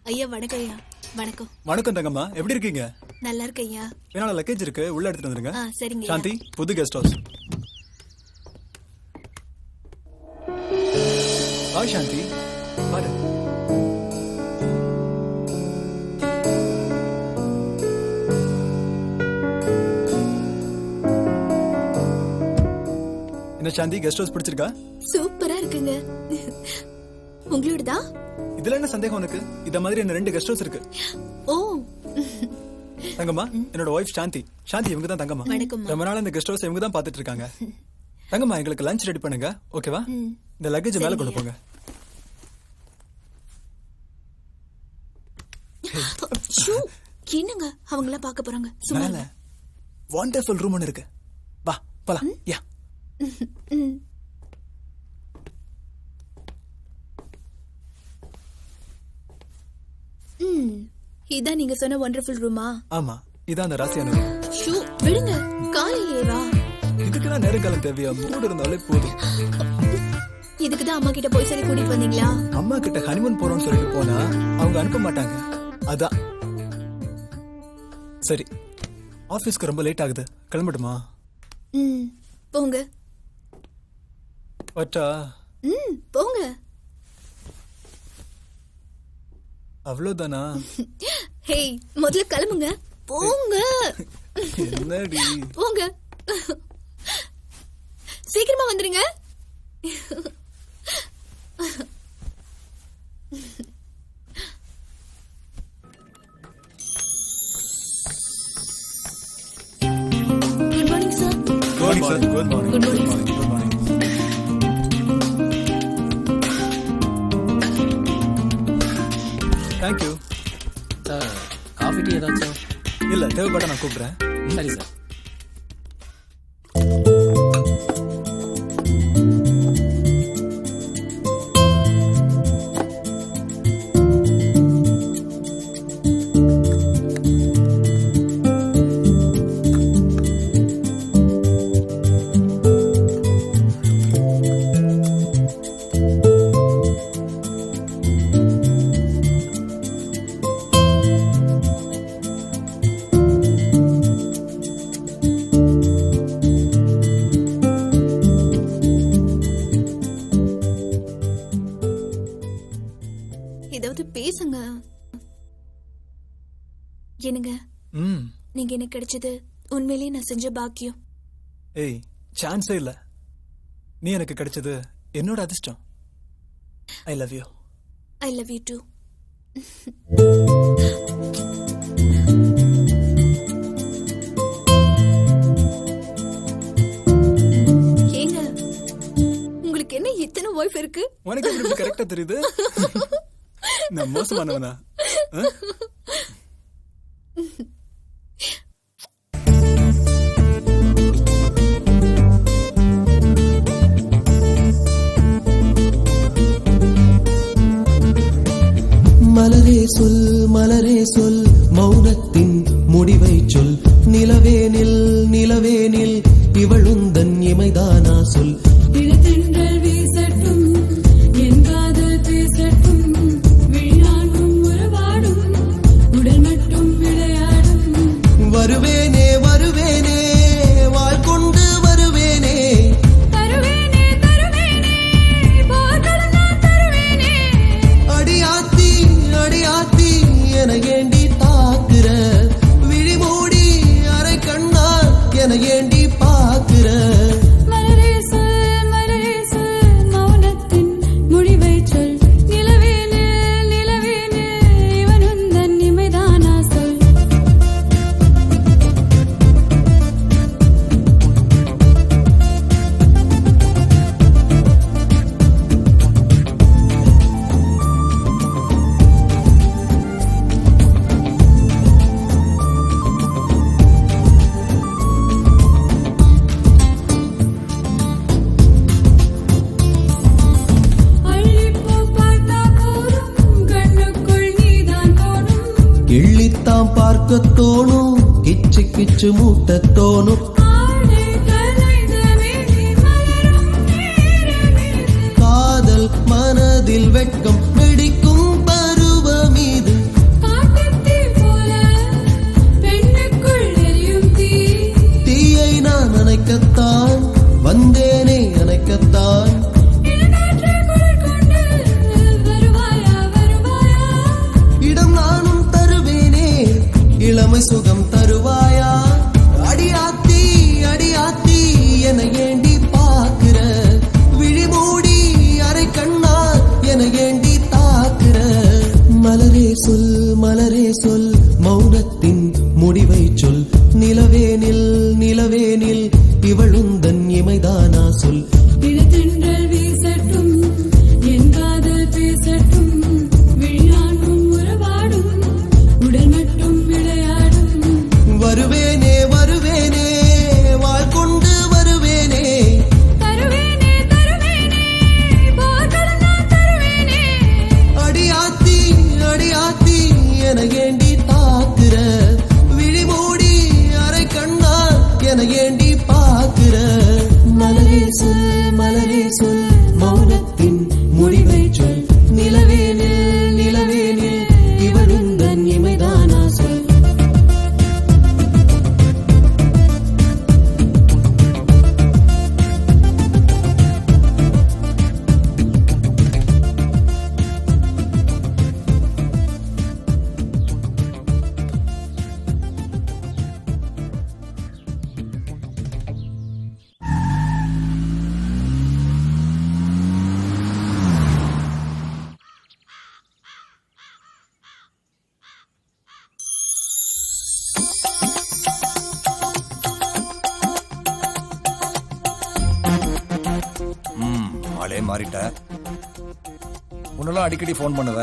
ஐயா வணக்கம் ஐயா. வணக்கம். வணக்கம் தங்கம்மா, எப்படி இருக்கீங்க? நல்லா இருக்கு ஐயா. என்னோட லக்கேஜ் இருக்கு, உள்ள எடுத்துட்டு வந்துருங்க. சரிங்க ஐயா. சாந்தி, புது கெஸ்ட் ஹவுஸ். பாய் சாந்தி, பாரு. என்ன சாந்தி, கெஸ்ட் ஹவுஸ் பிடிச்சிருக்கா? சூப்பரா இருக்குங்க. உங்களோடதா? இதுல என்ன சந்தேகம் உனக்கு? இத மாதிரி என்ன 2 கெஸ்ட் ஹவுஸ் இருக்கு. ஓ தங்கம்மா, என்னோட ஒய்ஃப் சாந்தி. சாந்தி இவங்க தான் தங்கம்மா. வணக்கம்மா. ரொம்ப நாள் இந்த கெஸ்ட் ஹவுஸ் இவங்க தான் பாத்துட்டு இருக்காங்க. தங்கம்மா, எங்களுக்கு லஞ்ச் ரெடி பண்ணுங்க, ஓகேவா? இந்த லக்கேஜ் மேல கொண்டு போங்க. என்னங்க அவங்கள பார்க்க போறாங்க. சும்மா மேல வண்டர்ஃபுல் ரூம் ஒன்னு இருக்கு. வா போலாம். யா. இதான் நீங்க சொன்ன வண்டர்ஃபுல் ரூமா? ஆமா, இதான் அந்த ராசியான ரூம். ஷூ விடுங்க, காலையிலே வா. இதுக்கெல்லாம் நேரங்காலம் தேவையா? மூடு இருந்தாலே போதும். இதுக்குதான் அம்மா கிட்ட போய் சொல்லி கூட்டிட்டு வந்தீங்களா? அம்மா கிட்ட ஹனிமூன் போறோம்னு சொல்லிட்டு போனா அவங்க அனுப்ப மாட்டாங்க, அதான். சரி, ஆபீஸ்க்கு ரொம்ப லேட் ஆகுது, கிளம்பட்டுமா? போங்க. வட்டா? போங்க. அவ்வளவுதானா? ஹேய், முதல்ல கிளம்புங்க. போங்க. என்னடி? போங்க, சீக்கிரமா வந்துருங்க. Good morning sir. Good morning. Good morning. Good morning. Good morning. Thank you sir. Coffee tea ஏதாச்சும்? இல்ல, தேவைப்பட்ட நான் கூப்பிடுறேன். சரி சார். ஏதாவது பேசுங்க. என்னங்க, நீங்க எனக்கு கிடைச்சது உண்மையிலேயே நான் செஞ்ச பாக்கியம். ஏய், சான்ஸே இல்ல. நீ எனக்கு கிடைச்சது என்னோட அதிர்ஷ்டம். I love you. I love you too. ஏங்க, உங்களுக்கு என்ன இத்தனை ஒய்ஃப் இருக்கு? உனக்கு எப்படி கரெக்டா தெரியுது? நான் மோசமானவனா? மலரே சொல் மௌனத்தின் முடிவை சொல். நிலவேனில் நிலவேனில் இவளுந்தன் இமைதானா சொல். இளத்தென்றல் வீசட்டும், என் காதல் பேசட்டும், விழியாடும் உறவாடும், உடல் மட்டும் விளையாடும். வருவேனே வருவேனே, வாழ் கொண்டு வருவேனே. தருவேனே தருவேனே, போர்க்களம் நான் தருவேனே. அடியாத்தி அடியாத்தி என ஏண்டி தாக்குற, விழிமூடி அரை கண்ணால் என ஏண்டி பாக்குற. மலரே சொல் மௌனத்தின் முடிவை சொல். நிலவேனே நிலவேனே, இவன் உந்தன் இமைதானா சொல். அள்ளிப்பூ பார்த்தா போதும், கண்ணுக்குள் நீதான் போடும். எள்ளித்தாம் பார்க்க தோணும், கிச்சு கிச்சு மூட்ட தோணும். ஆடை கலைந்த மேனி மலரும் நேரமே. காதல் மனதில் மனதில் வெட்கம் வெடிக்கும் பருவம் இது. காட்டுத்தீ போல பெண்ணுக்குள் எரியும் தீ. தீயை நான் அணைக்கத்தான் வந்தேனே அணைக்கத்தான். இளங்காற்று குரல் கொண்டு வருவாயா வருவாயா. இடம் நானும் தருவேனே இளமை சுகம் தருவாயா. அடியாத்தி அடியாத்தி என ஏண்டி பாக்குற, விழி மூடி அரை கண்ணா என ஏண்டி தாக்குற. மலரே சொல் மௌனத்தின் முடிவை சொல். நிலவேனில் நிலவேனில் இவளுந்தன் இமைதானா சொல். இளத்தென்றல் வீசட்டும் என் காதல் பேசட்டும். விழியாண்டும் உறவாடும் உடல் மட்டும் விளையாடும். வருவேனே வருவேனே வாழ் கொண்டு வருவேனே. தருவேனே தருவேனே போர்க்களம் நான் தருவேனே. அடியாத்தி அடியாத்தி என ஏண்டி தாக்குற, விழி மூடி அரை கண்ணா என ஏண்டி பாக்குற. மலரே சொல் மௌனத்தின் முடிவை சொல். நிலவேனில் நிலவேனில் இவளுந்தன் இமைதானா சொல். ஆளே மாறிட்ட. உன்னெல்லாம் அடிக்கடி ஃபோன் பண்ணுவ,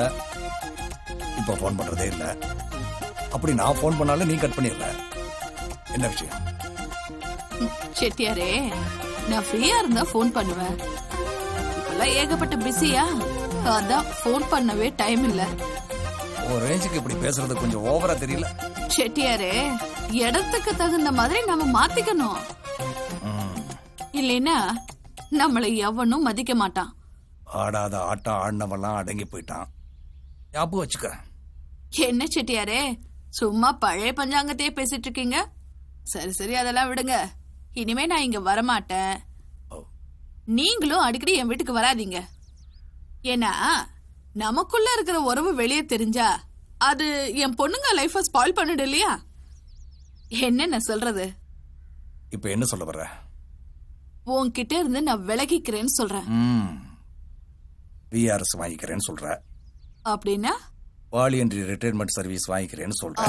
இப்போ ஃபோன் பண்றதே இல்ல. அப்படி நான் ஃபோன் பண்ணாலும் நீ கட் பண்ணிடல. என்ன விஷயம்? செட்டியாரே, நான் ஃப்ரீயா இருந்தா ஃபோன் பண்ணுவேன். இப்பெல்லாம் ஏகப்பட்ட பிஸியா, அதான் ஃபோன் பண்ணவே டைம் இல்ல. ஒரு ரேஞ்சுக்கு இப்படி பேசுறது கொஞ்சம் ஓவரா தெரியல? செட்டியாரே, இடத்துக்கு தகுந்த மாதிரி நம்ம மாத்திக்கணும். இல்லைன்னா நம்மளை எவனும் மதிக்க மாட்டான். ஆடாத ஆட்டம் ஆடினவெல்லாம் அடங்கி போயிட்டான். ஞாபகம் வச்சுக்க. என்ன செட்டியாரே, சும்மா பழைய பஞ்சாங்கத்தையே பேசிட்டு இருக்கீங்க? சரி சரி, அதெல்லாம் விடுங்க. இனிமே நான் இங்க வரமாட்டேன். நீங்களும் அடிக்கடி என் வீட்டுக்கு வராதீங்க. ஏன்னா நமக்குள்ள இருக்கிற உறவு வெளியே தெரிஞ்சா அது என் பொண்ணுங்க லைஃப ஸ்பாயில் பண்ணிடு இல்லையா? என்ன சொல்றது? இப்ப என்ன சொல்ல வர்ற? உன்கிட்ட இருந்து நான் விலகிக்கிறேன்னு சொல்றேன். விஆர்எஸ் வாங்கிக்கிறேன்னு சொல்ற. அப்படின்னா வாலியன்ட்ரி ரிட்டையர்மெண்ட் சர்வீஸ் வாங்கிக்கிறேன்னு சொல்ற.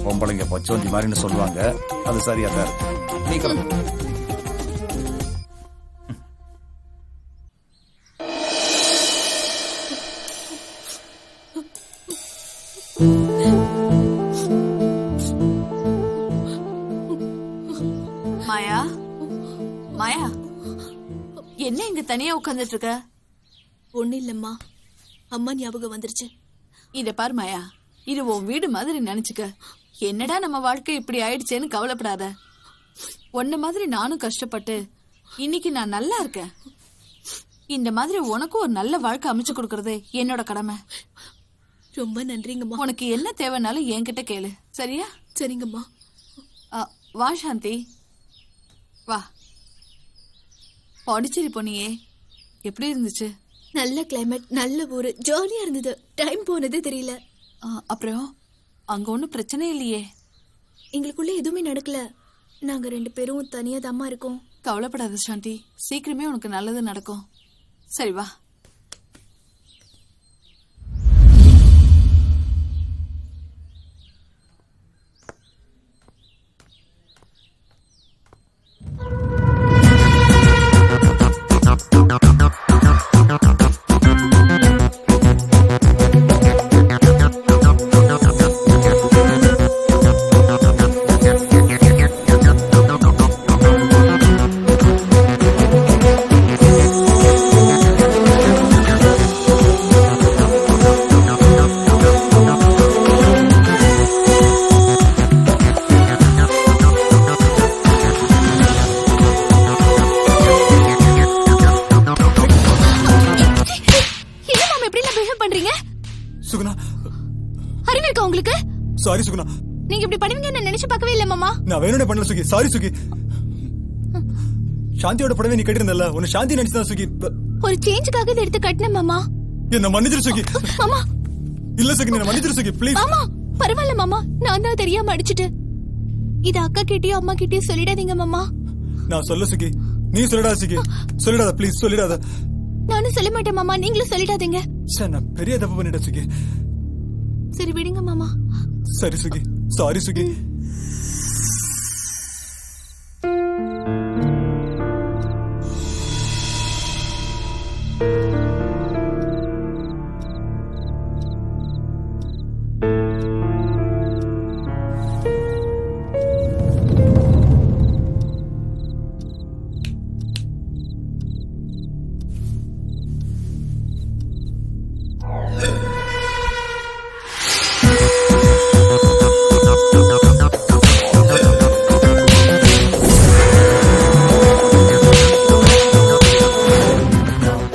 பொம்பளைங்க பொச்சோந்தி மாதிரின்னு சொல்லுவாங்க, அது சரியா தான் இருக்கு. நீ கிளம்பு. மாயா, மாயா, என்ன இங்க தனியா உட்கார்ந்துட்டு இருக்க? ஒண்ணு இல்லம்மா, அம்மா ஞாபகம் வந்துருச்சு. இத பாரு மாயா, இது உன் வீடு மாதிரி நினைச்சுக்க. என்னடா நம்ம வாழ்க்கை இப்படி ஆயிடுச்சேன்னு கவலைப்படாத. உன்ன மாதிரி நானும் கஷ்டப்பட்டு இன்னைக்கு நான் நல்லா இருக்கேன். இந்த மாதிரி உனக்கும் ஒரு நல்ல வாழ்க்கை அமைச்சு கொடுக்கறது என்னோட கடமை. ரொம்ப நன்றிங்கம்மா. உனக்கு என்ன தேவைன்னாலும் என்கிட்ட கேளு, சரியா? சரிங்கம்மா. வா சாந்தி, வா. பாண்டிச்சேரி போனியே, எப்படி இருந்துச்சு? நல்ல கிளைமேட், நல்ல ஊரு, ஜாலியா இருந்தது. டைம் போனதே தெரியல. அப்புறம் அங்க ஒன்னும் பிரச்சனை இல்லையே? எங்களுக்குள்ள எதுவுமே நடக்கல. நாங்க 2 பேரும் தனியா தாம்மா இருக்கோம். கவலைப்படாத சாந்தி, சீக்கிரமே உனக்கு நல்லது நடக்கும். சரி வா. இருக்கா உங்களுக்கு? சாரி சுகுணா, நீங்க இப்படி பண்ணுவீங்க நான் நினைச்சு பார்க்கவே இல்ல மாமா. நான் வேணும்னே பண்ணல சுகி. சாரி சுகி. சாந்தியோட புடவை நீ கட்டிருந்தல, உன்னை சாந்தி நினைச்சுதான் சுகி. ஒரு சேஞ்சுக்காக இதை எடுத்து கட்டினேன் மாமா. என்ன மன்னிச்சிரு சுகி. மாமா இல்ல சுகி, என்ன மன்னிச்சிரு சுகி ப்ளீஸ். மாமா பரவாயில்ல மாமா, நான் தான் தெரியாம அடிச்சிட்டேன். இது அக்கா கிட்டயும் அம்மா கிட்டயும் சொல்லிடாதீங்க மாமா. நான் சொல்ல சுகி, நீ சொல்லிடாத சுகி. சொல்லிடாத ப்ளீஸ், சொல்லிடாத. நானும் சொல்ல மாட்டேன் மாமா, நீங்களும் சொல்லிடாதீங்க. சார் நான் பெரிய தப்பு பண்ணிட்டேன் சுகி. சரி விடுங்க மாமா. சரி சுகி, சாரி சுகி.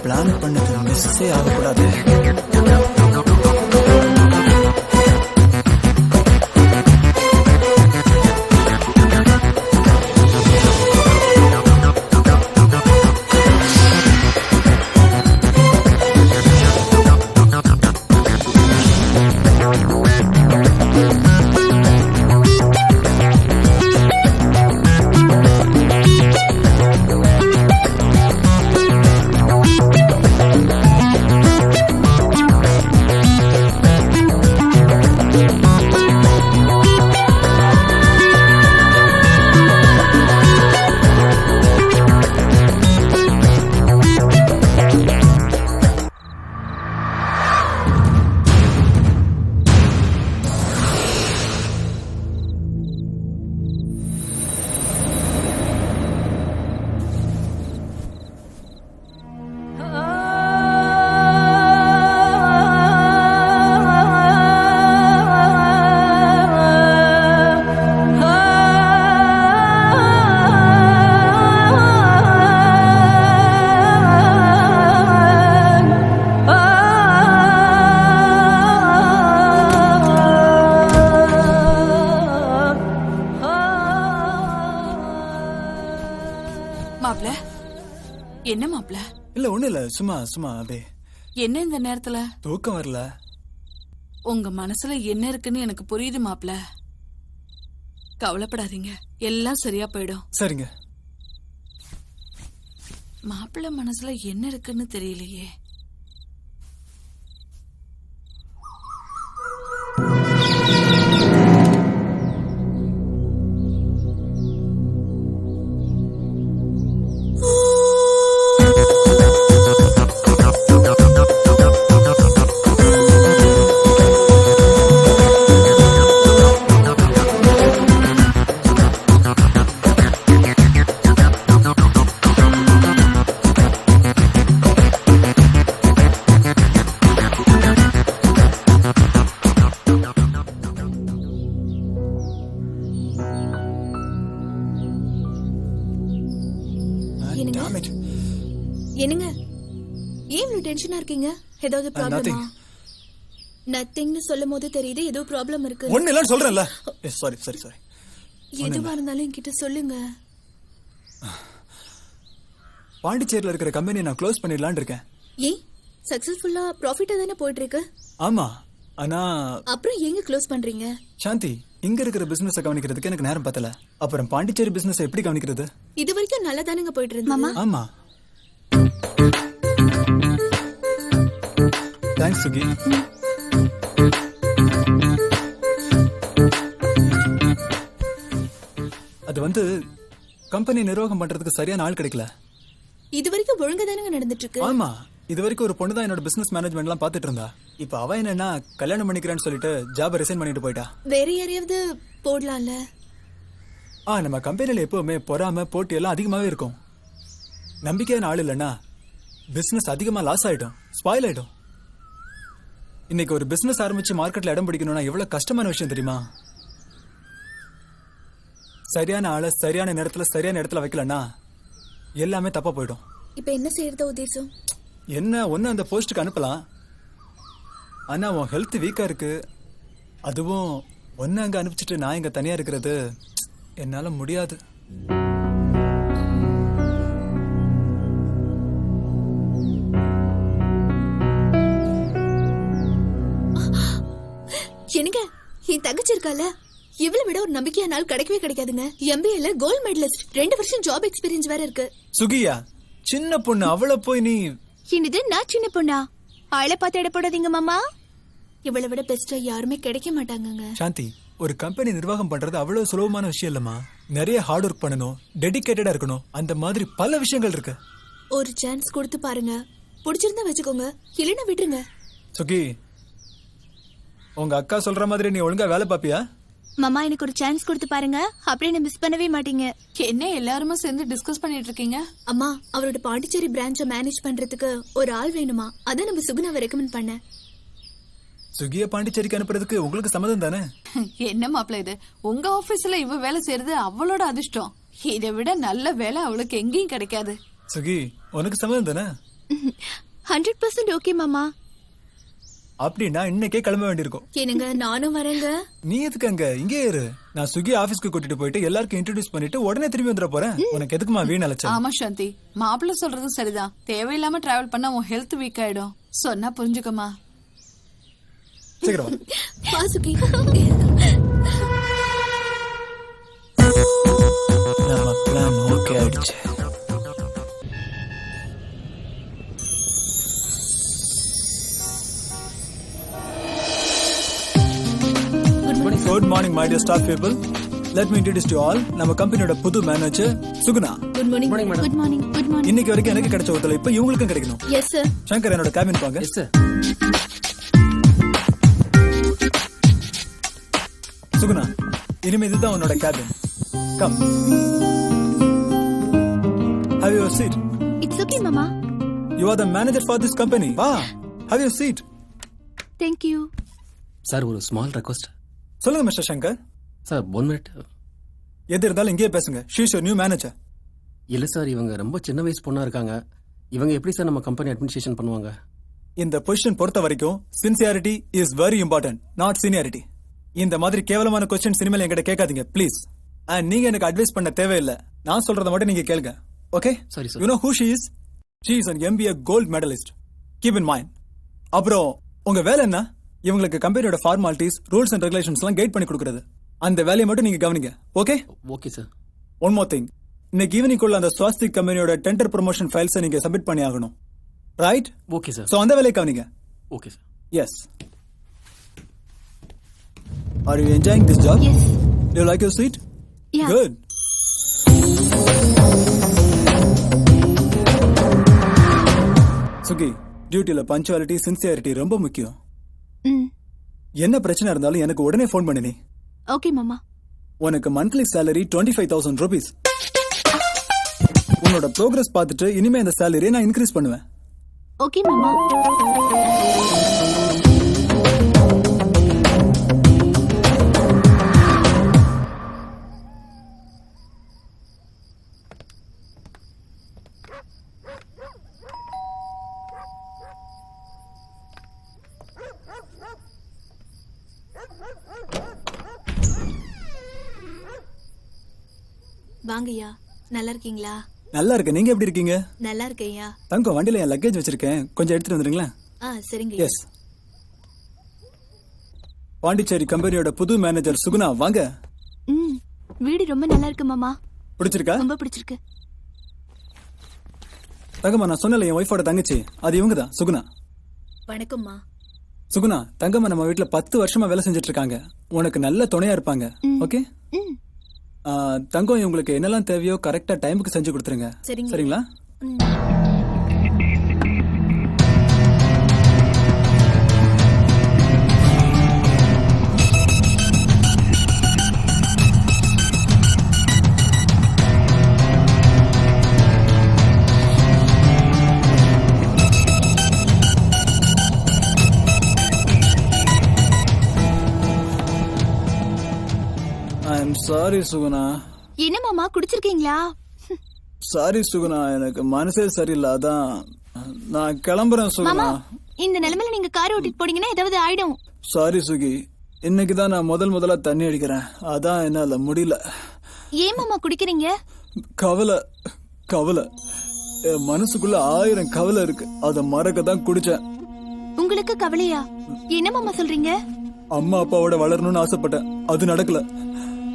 பிளான் பண்ணது மிஸ்ஸே ஆகக்கூடாது. மாப்ள, என்ன மாப்ள? இல்ல ஒண்ணு இல்ல, சும்மா சும்மா அப்படியே. என்ன இந்த நேரத்துல? தூக்கம் வரல. உங்க மனசுல என்ன இருக்குன்னு எனக்கு புரியுது மாப்ள. கவலைப்படாதீங்க, எல்லாம் சரியா போயிடும். சரிங்க. மாப்பிள்ள மனசுல என்ன இருக்குன்னு தெரியலையே. என்னங்க ஏன் இவ்வளவு டென்ஷனா இருக்கீங்க? ஏதாவது ப்ராப்ளமா? நத்திங்னு சொல்லும் போது தெரியுது ஏதோ ப்ராப்ளம் இருக்கு. ஒண்ணு இல்லன்னு சொல்றேன்ல. Sorry sorry sorry. எதுவா இருந்தாலும் என்கிட்ட சொல்லுங்க. பாண்டிச்சேரியில இருக்கிற கம்பெனி நான் க்ளோஸ் பண்ணிடலாம்னு இருக்கேன். ஏன்? சக்சஸ்ஃபுல்லா ப்ராஃபிட்டா தானே போயிட்டு இருக்கு. ஆமா, ஆனா அப்புறம் எங்க க்ளோஸ் பண்றீங்க? சாந்தி, இங்க இருக்கிற பிசினஸ் கவனிக்கிறதுக்கு எனக்கு நேரம் பத்தல. அப்புறம் பாண்டிச்சேரி பிசினஸ் எப்படி கவனிக்கிறது? இது வரைக்கும் நல்லா தானங்க போயிட்டு இருந்தது. ஆமா. தேங்க்ஸ் சுகி. அது வந்து கம்பெனி நிர்வாகம் பண்றதுக்கு சரியான ஆள் கிடைக்கல. இது வரைக்கும் ஒழுங்கா தானங்க நடந்துட்டு இருக்கு. ஆமா, இது வரைக்கும் ஒரு பொண்ணு தான் என்னோட பிசினஸ் மேனேஜ்மெண்ட் எல்லாம் பாத்துட்டு இருந்தா. இப்ப அவ என்னன்னா கல்யாணம் பண்ணிக்கிறேன்னு சொல்லிட்டு ஜாப ரிசைன் பண்ணிட்டு போயிட்டா. வேற யாரையாவது போடலாம்ல. நம்ம கம்பெனில எப்பவுமே பொறாம போட்டி எல்லாம் அதிகமாவே இருக்கும். நம்பிக்கையான ஆள் இல்லைன்னா பிசினஸ் அதிகமா லாஸ் ஆயிடும், ஸ்பாயில் ஆயிடும். இன்னைக்கு ஒரு பிசினஸ் ஆரம்பிச்சு மார்க்கெட்ல இடம் பிடிக்கணும்னா எவ்வளவு கஷ்டமான விஷயம் தெரியுமா? சரியான ஆளை சரியான நேரத்துல சரியான இடத்துல வைக்கலன்னா எல்லாமே தப்பா போயிடும். இப்ப என்ன செய்யறத உத்தேசம்? என்ன ஒண்ணு அந்த போஸ்டுக்கு அனுப்பலாம். ஆனா உன் ஹெல்த் வீக்கா இருக்கு, அதுவும் ஒன்னு அங்க அனுப்பிச்சிட்டு நான் இங்க தனியா இருக்கிறது என்னால முடியாது. என்னங்க என் தங்கச்சி இருக்கால, இவளை விட ஒரு நம்பிக்கையான நாள் கிடைக்கவே கிடைக்காதுங்க. MBAல கோல்ட் மெடலிஸ்ட், 2 வருஷம் ஜாப் எக்ஸ்பீரியன்ஸ் வேற இருக்கு. சுகியா சின்ன பொண்ணு, அவளை போய் நீ என்னது நான் சின்ன பொண்ணா? ஆளை பார்த்து எடை போடாதீங்க மாமா. இவளை விட பெஸ்டா யாருமே கிடைக்க மாட்டாங்கங்க. சாந்தி, ஒரு கம்பெனி நிர்வாகம் பண்றது அவ்வளவு சுலபமான விஷயம் இல்லம்மா. நிறைய ஹார்ட் ஒர்க் பண்ணணும், டெடிகேட்டடா இருக்கணும், அந்த மாதிரி பல விஷயங்கள் இருக்கு. ஒரு சான்ஸ் கொடுத்து பாருங்க, பிடிச்சிருந்தா வச்சுக்கோங்க, இல்லைன்னா விட்டுருங்க. சுகி, உங்க அக்கா சொல்ற மாதிரி நீ ஒழுங்கா வேலை பாப்பியா? மாமா எனக்கு ஒரு சான்ஸ் கொடுத்து பாருங்க, அப்படியே என்ன மிஸ் பண்ணவே மாட்டீங்க. என்ன எல்லாருமே சேர்ந்து டிஸ்கஸ் பண்ணிட்டு இருக்கீங்க? அம்மா, அவரோட பாண்டிச்சேரி பிரான்ச்சை மேனேஜ் பண்றதுக்கு ஒரு ஆள் வேணுமா, அதான் நம்ம சுகுணாவை ரெக்கமெண்ட் பண்ணேன். சுகிய பாண்டிச்சேரிக்கு அனுப்புறதுக்கு உங்களுக்கு சம்மதம் தானே? என்ன மாப்பிள்ள இது, உங்க ஆபீஸ்ல இவ வேலை செய்யறது அவளோட அதிர்ஷ்டம். இதை விட நல்ல வேலை அவளுக்கு எங்கேயும் கிடைக்காது. சுகி, உனக்கு சம்மதம் தானே? 100% ஓகே மாமா. அப்படின்னா இன்னைக்கே கிளம்ப வேண்டியிருக்கும். என்னங்க, நானும் வரேங்க. நீ எதுக்கு அங்க, இங்கே இரு. நான் சுகி ஆபீஸ்க்கு கூட்டிட்டு போயிட்டு எல்லாருக்கும் இன்ட்ரோடியூஸ் பண்ணிட்டு உடனே திரும்பி வந்துட போறேன். உனக்கு எதுக்குமா வீண் அலைச்சல்? ஆமா சாந்தி, மாப்பிள்ள சொல்றதும் சரிதான். தேவையில்லாம டிராவல் பண்ணா உன் ஹெல்த் வீக் ஆயிடும். சொன்னா புரிஞ்சுக்கமா. சீக்கிரம் வா சுகி. நம்ம பிளான் ஓகே ஆயிடுச்சு. Good morning my dear staff people. Let me introduce to all. நம்ம கம்பெனியோட புது manager Suguna. Good morning. Good morning. Good morning. இன்னைக்கு வரைக்கும் எனக்கு கிடைச்ச ஒருத்தல இப்ப இவங்களுக்கும் கிடைக்கணும். Yes sir. சங்கர், என்னோட கேபின் வாங்க. Yes sir. சுகுணா, இனிமே இதுதான் உன்னோட cabin. Come, have your seat. It's okay மாமா. You are the manager for this company. வா, have your seat. Thank you. சார், ஒரு ஸ்மால் ரெக்வஸ்ட். சொல்லுங்க மிஸ்டர் சங்கர். Sir 1 minute. எது இருந்தாலும் இங்கேயே பேசுங்க. She is your new manager. இல்ல சார், இவங்க ரொம்ப சின்ன வயசு பொண்ணா இருக்காங்க. இவங்க எப்படி சார் நம்ம கம்பெனி அட்மினிஸ்ட்ரேஷன் பண்ணுவாங்க? இந்த பொசிஷன் பொறுத்த வரைக்கும் sincerity is very important, not seniority. இந்த மாதிரி கேவலமான கொஸ்டின் சினிமால என்கிட்ட கேட்காதீங்க ப்ளீஸ். அண்ட் நீங்க எனக்கு அட்வைஸ் பண்ண தேவையில்லை. நான் சொல்றத மட்டும் நீங்க கேளுங்க. ஓகே? சரி sir. You know who she is? She is an MBA gold medalist. Keep in mind. அப்புறம் உங்க வேலை என்ன? இவங்களுக்கு கம்பெனியோட ஃபார்மாலிட்டிஸ், ரூல்ஸ் அண்ட் ரெகுலேஷன்ஸ் எல்லாம் கைட் பண்ணி கொடுக்கறது. அந்த வேலையை மட்டும் நீங்க கவனிங்க. Okay? Okay sir. One more thing. இன்னைக்கு ஈவினிங் உள்ள அந்த ஸ்வாஸ்திக் கம்பெனியோட டெண்டர் ப்ரொமோஷன் ஃபைல்ஸை நீங்க சப்மிட் பண்ணி ஆகணும். ரைட்? Okay sir. சோ அந்த வேலையை கவனிங்க. Okay sir. Yes. Are you enjoying this job? Yes. Do you like your seat? Yeah. Good. Suki, டியூட்டில பஞ்சுவாலிட்டி, சின்சியாரிட்டி ரொம்ப முக்கியம். என்ன பிரச்சனை இருந்தாலும் எனக்கு உடனே ஃபோன் பண்ணு. நீ ஓகே மாமா. உனக்கு மந்த்லி salary 25,000 rupees. உன்னோட ப்ரோக்ரஸ் பார்த்துட்டு இனிமே இந்த salary நான் இன்க்ரீஸ் பண்ணுவேன். ஓகே மாமா. வாங்கய்யா, நல்லா இருக்கீங்களா? நல்லா இருக்கு. நீங்க எப்படி இருக்கீங்க? நல்லா இருக்கேயா. தங்கம், வண்டியில என் லக்கேஜ் வச்சிருக்கேன், கொஞ்சம் எடுத்துட்டு வந்துருங்களேன். சரிங்க. எஸ். பாண்டிச்சேரி கம்பெனியோட புது மேனேஜர் சுகுணா, வாங்க. வீடு ரொம்ப நல்லா இருக்கு மாமா. பிடிச்சிருக்கா? ரொம்ப பிடிச்சிருக்கு. தங்கம்மா, நான் சொன்னல என் ஒய்ஃபோட தங்கச்சி, அது இவங்க தான், சுகுணா. வணக்கம்மா. சுகுணா, தங்கம்மா நம்ம வீட்டுல 10 வருஷமா வேலை செஞ்சுட்டு இருக்காங்க. உனக்கு நல்ல துணையா இருப்பாங்க. ஓகே? தங்கம், இவங்களுக்கு என்னெல்லாம் தேவையோ கரெக்டா டைமுக்கு செஞ்சு கொடுத்துருங்க. சரிங்களா? சாரி சுகுணா. என்ன மாமா, குடிச்சிருக்கீங்களா? சாரி சுகுணா, எனக்கு மனசே சரியில்லை, அதான் நான் கிளம்புறேன் சுகுணா. இந்த நிலைமையில நீங்க கார் ஓட்டிட்டு போனீங்கன்னா ஏதாவது ஆயிடும். சாரி சுகி, இன்னைக்கு தான் நான் முதல்ல தண்ணி அடிக்கிறேன். அதான் என்னால முடியல. ஏன் மாமா குடிக்கிறீங்க? கவலை கவலை என் மனசுக்குள்ள 1000 கவலை இருக்கு. அத மறக்க தான் குடிச்சேன். உங்களுக்கு கவலையா? என்ன மாமா சொல்றீங்க? அம்மா அப்பாவோட வளரணும்னு ஆசைப்பட்டேன், அது நடக்கல.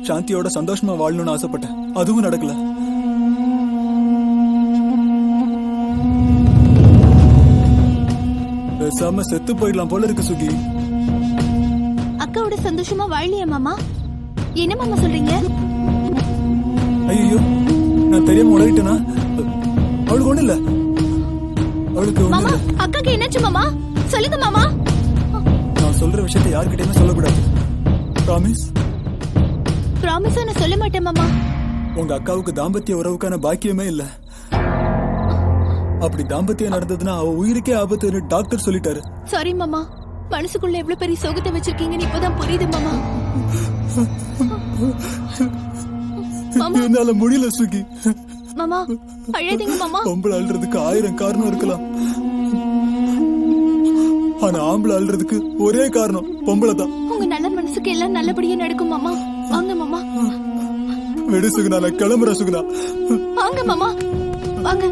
சாந்தியோட சந்தோஷமா வாழணும்னு ஆசைப்பட்டேன், அதுவும் நடக்கல. பேசாம செத்து போயிடலாம் போல இருக்கு சுகி. அக்காவோட சந்தோஷமா வாழலையா மாமா? என்ன மாமா சொல்றீங்க? ஐயோ, நான் தெரியாம உலகிட்டேனா? அவளுக்கு ஒண்ணு இல்ல. அவளுக்கு ஒண்ணு மாமா, இல்ல. அக்காக்கு என்னாச்சு மாமா? சொல்லுங்க மாமா. நான் சொல்ற விஷயத்தை யார்கிட்டயுமே சொல்லக்கூடாது. ப்ராமிஸ்? ப்ராமிஸா நான் சொல்ல மாட்டேன் மாமா. உங்க அக்காவுக்கு தாம்பத்திய உறவுக்கான பாக்கியமே இல்ல. அப்படி தாம்பத்தியம் நடந்ததுன்னா அவ உயிருக்கே ஆபத்துன்னு டாக்டர் சொல்லிட்டாரு. சாரி மாமா, மனசுக்குள்ள எவ்வளவு பெரிய சோகத்தை வச்சிருக்கீங்கன்னு இப்பதான் புரியுது மாமா. என்னால முடியல சுகி. மாமா அழாதீங்க மாமா. பொம்பளை அழுறதுக்கு 1000 காரணம் இருக்கலாம், ஆனா ஆம்பளை அழுறதுக்கு ஒரே காரணம் பொம்பளை தான். உங்க நல்ல மனசுக்கு எல்லாம் நல்லபடியா நடக்கும் மாமா. வாங்க மாமா. வெடு சுகுணா, நான் கிளம்புறேன் சுகுணா. வாங்க மாமா, வாங்க.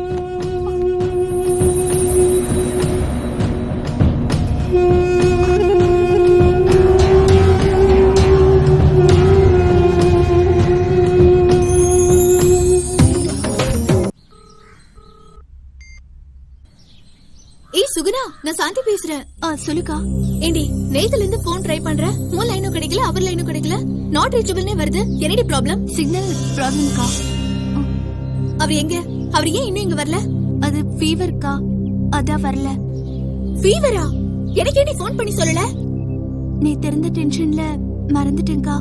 ஏய் சுகுணா, நான் சாந்தி பேசுறேன். சொல்லுக்கா. ஏண்டி நேத்துல இருந்து போன் ட்ரை பண்றேன், உன் லைனும் கிடைக்கல, அவர் லைனும் கிடைக்கல, நாட் ரீச்சபிள்னே வருது. என்னடி ப்ராப்ளம்? சிக்னல் ப்ராப்ளம்க்கா. அவர் எங்க? அவர் ஏன் இன்னும் இங்க வரல? அது ஃபீவர்க்கா, அதான் வரல. ஃபீவரா? எனக்கு ஏண்டி போன் பண்ணி சொல்லல? நீ தெரிந்த டென்ஷன்ல மறந்துட்டேன்க்கா.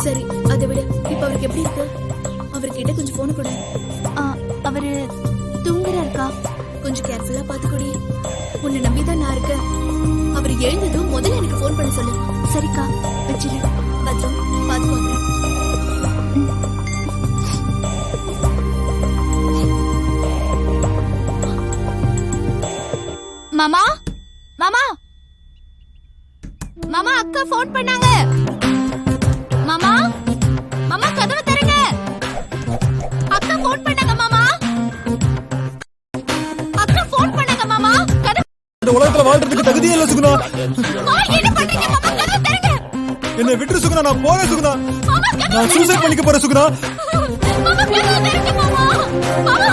சரி, அதை விட இப்ப அவருக்கு எப்படி இருக்கு? அவர்கிட்ட கொஞ்சம் போன் கொடு. அவரு தூங்குறாருக்கா. கொஞ்சம் கேர்ஃபுல்லா பாத்துக்கோடி. உன்னை நம்பிதான் நான் இருக்கேன். அவர் எழுந்ததும் முதல்ல எனக்கு போன் பண்ண சொல்லு. சரிக்கா, வச்சிரு. பத்திரம் பாத்துக்கோங்க. மாமா, மாமா, மாமா, அக்கா போன் பண்ணாங்க. மாமா, மாமா கதவை தரங்க. அக்கா போன் பண்ணாங்க மாமா. அக்கா போன் பண்ணாங்க மாமா. இந்த உலகத்துல வாழ்றதுக்கு தகுதியே இல்ல சுகுணா. என்ன பண்றீங்க மாமா? கதவை தரங்க. என்னை விட்டுரு சுகுணா, நான் போறேன் சுகுணா. மாமா, நான் சூசைட் பண்ணிக்க போறேன் சுகுணா. மாமா கதவை தரங்க மாமா. மாமா,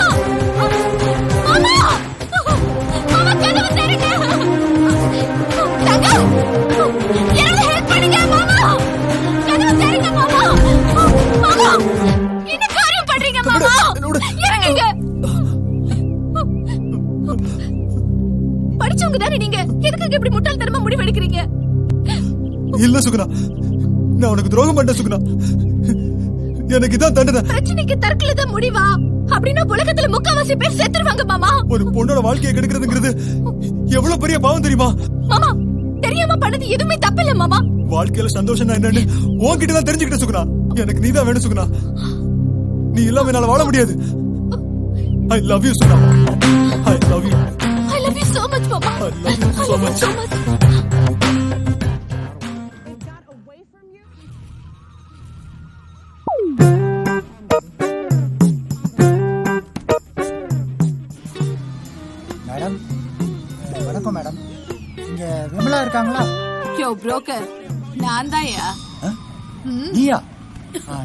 மாமா, மாமா கதவை தரங்க. தங்க, எனக்கு ஹெல்ப் பண்ணுங்க மாமா. கதவை தரங்க மாமா. மாமா, என்ன காரியம் பண்றீங்க மாமா? இறங்குங்க. படிச்சவங்க தானே நீங்க, எதுக்கு இப்படி முட்டாள்தனமா முடிவு எடுக்கிறீங்க? இல்ல சுகுணா, நான் உனக்கு துரோகம் பண்ண சுகுணா. எனக்கு இதான் தண்டனை. பிரச்சனைக்கு தற்கொலை தான் முடிவா? அப்படின்னா உலகத்துல முக்காவாசி பேர் செத்துருவாங்க மாமா. ஒரு பொண்ணோட வாழ்க்கையை கெடுக்கிறதுங்கிறது எவ்வளவு பெரிய பாவம் தெரியுமா? மாமா, தெரியாம பண்ணது எதுவுமே தப்பில்ல மாமா. வாழ்க்கையில சந்தோஷம் என்னன்னு உன்கிட்ட தான் தெரிஞ்சுக்கிட்ட சுகுணா. எனக்கு நீதான் வேணும் சுகுணா. நீ இல்லாம என்னால வாழ முடியாது. I love you Suguna. I love you. I love you so much மாமா. I love you so much. Madam, வணக்கம் மேடம். இங்க விமலா இருக்காங்களா? யோ புரோக்கர், நான் தான்யா. நீயா?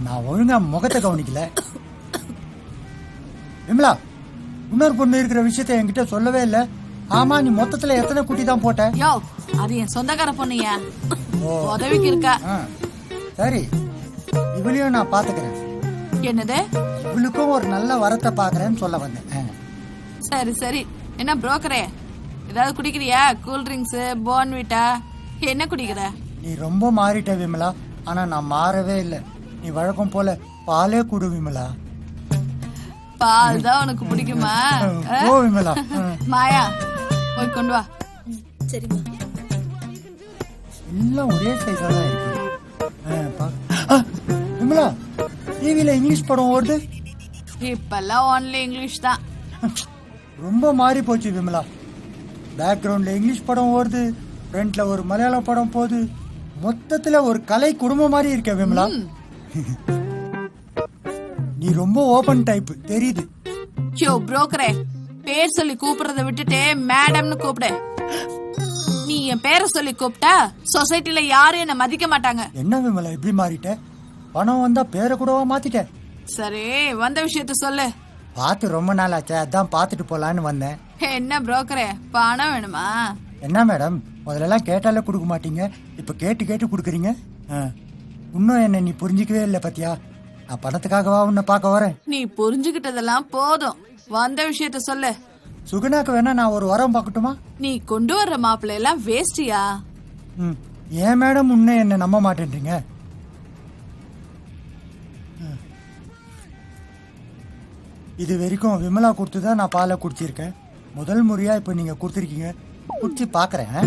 நான் ஒழுங்கா முகத்தை கவனிக்கல. விமலா, இன்னொரு பொண்ணு இருக்கிற விஷயத்த என்கிட்ட சொல்லவே இல்ல. ஆமா, நீ மொத்தத்துல எத்தனை குட்டி தான் போட்ட? யோ, அது என் சொந்தக்கார பொண்ணுயா, உதவிக்கு இருக்கா. சரி, இவளையும் நான் பாத்துக்கிறேன். என்னது? இவளுக்கும் ஒரு நல்ல வரத்தை பாக்குறேன்னு சொல்ல வந்தேன். சரி சரி. என்ன புரோக்கரே, ஏதாவது குடிக்கிறியா? கூல் ட்ரிங்க்ஸ், போர்ன்விட்டா, என்ன குடிக்கிற? நீ ரொம்ப மாறிட்ட விமலா. ஆனா நான் மாறவே இல்லை. நீ வழக்கம் போல பாலே குடு விமலா. பால் தான் உனக்கு பிடிக்குமா? ஓ விமலா. மாயா, போய் கொண்டு வா. சரிம்மா. எல்லாம் ஒரே சைஸா தான் இருக்கு. விமலா, டிவில இங்கிலீஷ் படம் ஓடுது. இப்பெல்லாம் ஒன்லி இங்கிலீஷ் தான். ரொம்ப மாறி போச்சு விமலா. பேக்ரவுண்ட்ல இங்கிலீஷ் படம் ஓடுது, ஃப்ரண்ட்ல ஒரு மலையாள படம் போகுது, மொத்தத்துல ஒரு கலை குடும்பம் மாதிரி இருக்க விமலா. நீ ரொம்ப ஓபன் டைப் தெரியுது. யோ புரோக்கரே, பேர் சொல்லி கூப்பிடுறத விட்டுட்டு மேடம்னு கூப்பிடு. நீ என் பேரை சொல்லி கூப்பிட்டா சொசைட்டில யாரும் என்ன மதிக்க மாட்டாங்க. என்ன விமலா இப்படி மாறிட்ட? பணம் வந்தா பேரை கூடவா மாத்திட்ட? சரி, வந்த விஷயத்த சொல்லு. பார்த்து ரொம்ப நாள் ஆச்சு, அதான் பார்த்துட்டு போலான்னு வந்தேன். என்ன புரோக்கரே, பணம் வேணுமா? என்ன மேடம், முதல்லலாம் கேட்டாலே கொடுக்க மாட்டீங்க, இப்ப கேட்டு கேட்டு கொடுக்குறீங்க. இன்னும் என்ன நீ புரிஞ்சிக்கவே இல்லை பாத்தியா? நான் பணத்துக்காகவா உன்னை பார்க்க வரேன்? நீ புரிஞ்சுகிட்டதெல்லாம் போதும், வந்த விஷயத்த சொல்லு. சுகுணாக்கு வேணா நான் ஒரு வரம் பார்க்கட்டுமா? நீ கொண்டு வர்ற மாப்பிள்ளை எல்லாம் வேஸ்டியா? ஏன் மேடம் உன்னை என்ன நம்ப மாட்டேன்றீங்க? இது வரைக்கும் விமலா கொடுத்துதான் நான் பாலை குடிச்சிருக்கேன். முதல் முறையா இப்ப நீங்க கொடுத்துருக்கீங்க, குடிச்சு பாக்குறேன்.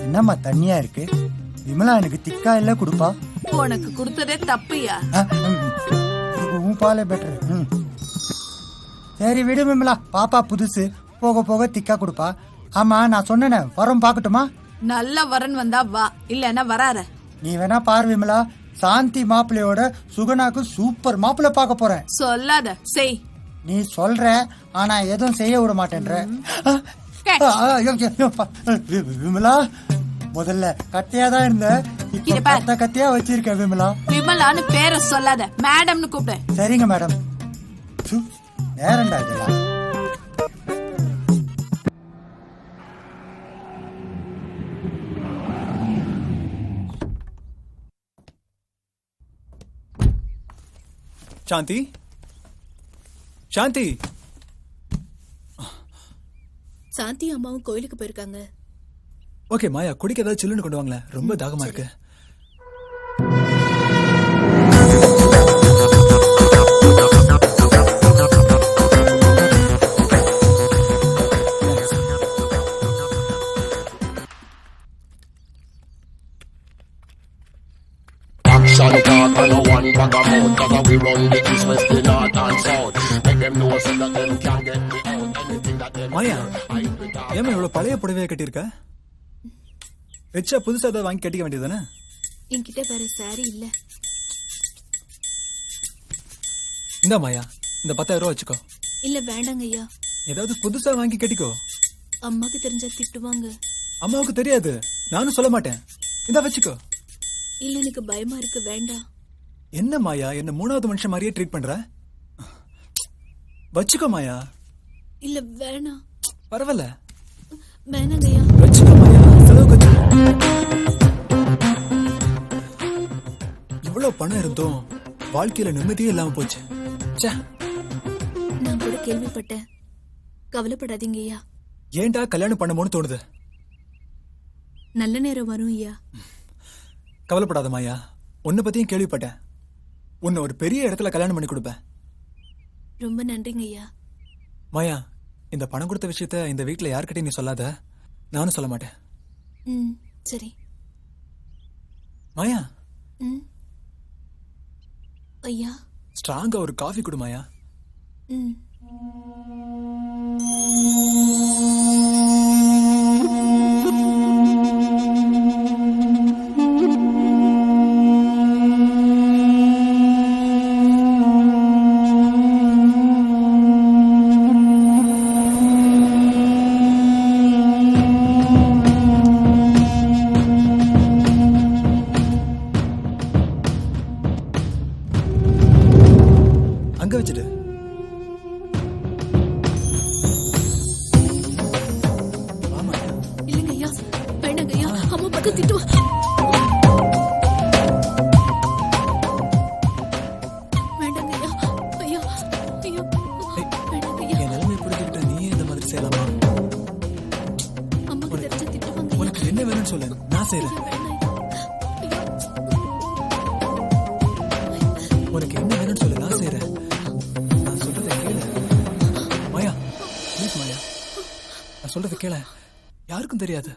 என்னம்மா தண்ணியா இருக்கு? விமலா எனக்கு திக்கா இல்ல கொடுப்பா. உனக்கு கொடுத்ததே தப்புயா. உன் பாலே பெட்டர். சரி விடு விமலா, பாப்பா புதுசு, போக போக திக்கா கொடுப்பா. ஆமா, நான் சொன்னேனே வரம் பாக்கட்டுமா? நல்ல வரன் வந்தா வா, இல்லன்னா வராத. நீ வேணா பாரு விமலா, சாந்தி மாப்பிள்ளையோட சுகுணாக்கு சூப்பர் மாப்பிள்ளை பார்க்க போறேன். சொல்லாத, செய். நீ சொல்ற, ஆனா எதுவும் செய்ய விட மாட்டேன்ற. விமலா, முதல்ல கத்தியா தான் இருந்த, இப்ப கத்தியா வச்சிருக்க விமலா. விமலான்னு பேரை சொல்லாத, மேடம்னு கூப்பிடு. சரிங்க மேடம். நேரண்டா இதெல்லாம். சாந்தி, சாந்தி. சாந்தி அம்மாவும் கோயிலுக்கு போயிருக்காங்க. ஓகே மாயா, குடிக்க ஏதாவது சில்லுன்னு கொண்டு வாங்களேன், ரொம்ப தாகமா இருக்கு. மாயா, ஏமா இவ்வளவு பழைய புடவையை கட்டியிருக்க? ரிச்சா புதுசா ஏதாவது வாங்கி கட்டிக்க வேண்டியதானே? என்கிட்ட வேற சாரி இல்ல. இந்த மாயா, இந்த 10,000 ரூபா வச்சுக்கோ. இல்ல வேண்டாங்க ஐயா. ஏதாவது புதுசா வாங்கி கட்டிக்கோ. அம்மாக்கு தெரிஞ்சா திட்டுவாங்க. அம்மாவுக்கு தெரியாது, நானும் சொல்ல மாட்டேன். இந்த வச்சுக்கோ. இல்ல எனக்கு பயமா இருக்கு, வேண்டாம். என்ன மாயா, என்ன 3வது மனுஷன் மாதிரியே ட்ரீட் பண்ற? வச்சுக்கோ மாயா. இல்ல வேணாம். பரவாயில்ல, வேணாங்க ஐயா. வச்சுக்கோ மாயா, செலவுக்கு வச்சுக்கோ. இவ்வளவு பணம் இருந்தும் வாழ்க்கையில நிம்மதியே இல்லாம போச்சு. நான் கூட கேள்விப்பட்டேன், கவலைப்படாதீங்க ஐயா. ஏன்டா கல்யாணம் பண்ணமோன்னு தோணுது? நல்ல நேரம் வரும் ஐயா. கவலைப்படாத மாயா, உன்னை பத்தியும் கேள்விப்பட்டேன். உன்னை ஒரு பெரிய இடத்துல கல்யாணம் பண்ணி கொடுப்பேன். ரொம்ப நன்றிங்க ஐயா. மாயா, இந்த பணம் கொடுத்த விஷயத்த இந்த வீட்டுல யார்கிட்டயும் நீ சொல்லாத, நானும் சொல்ல மாட்டேன். சரி. மாயா. ஐயா, ஸ்ட்ராங்கா ஒரு காஃபி கொடு மாயா. அங்க வச்சுட்டு. இல்லைங்க ஐயா, வேண்டாங்க ஐயா, அம்மா பார்த்து திட்டுவா. வேண்டாங்க ஐயா, ஐயா, ஐயா, வேண்டாங்க ஐயா. என் நிலைமை புரிஞ்சுக்கிட்ட நீ இந்த மாதிரி செய்யலாமா? அம்மாக்கு தெரிஞ்சா திட்டுவாங்க. உனக்கு என்ன வேணும்னு சொல்லு, நான் செய்யறேன். உனக்கு என்ன வேணும்னு சொல்லு, நான் செய்யறேன். நான் சொல்றதை கேளு மாயா, ப்ளீஸ் மாயா, நான் சொல்றதை கேள. யாருக்கும் தெரியாது.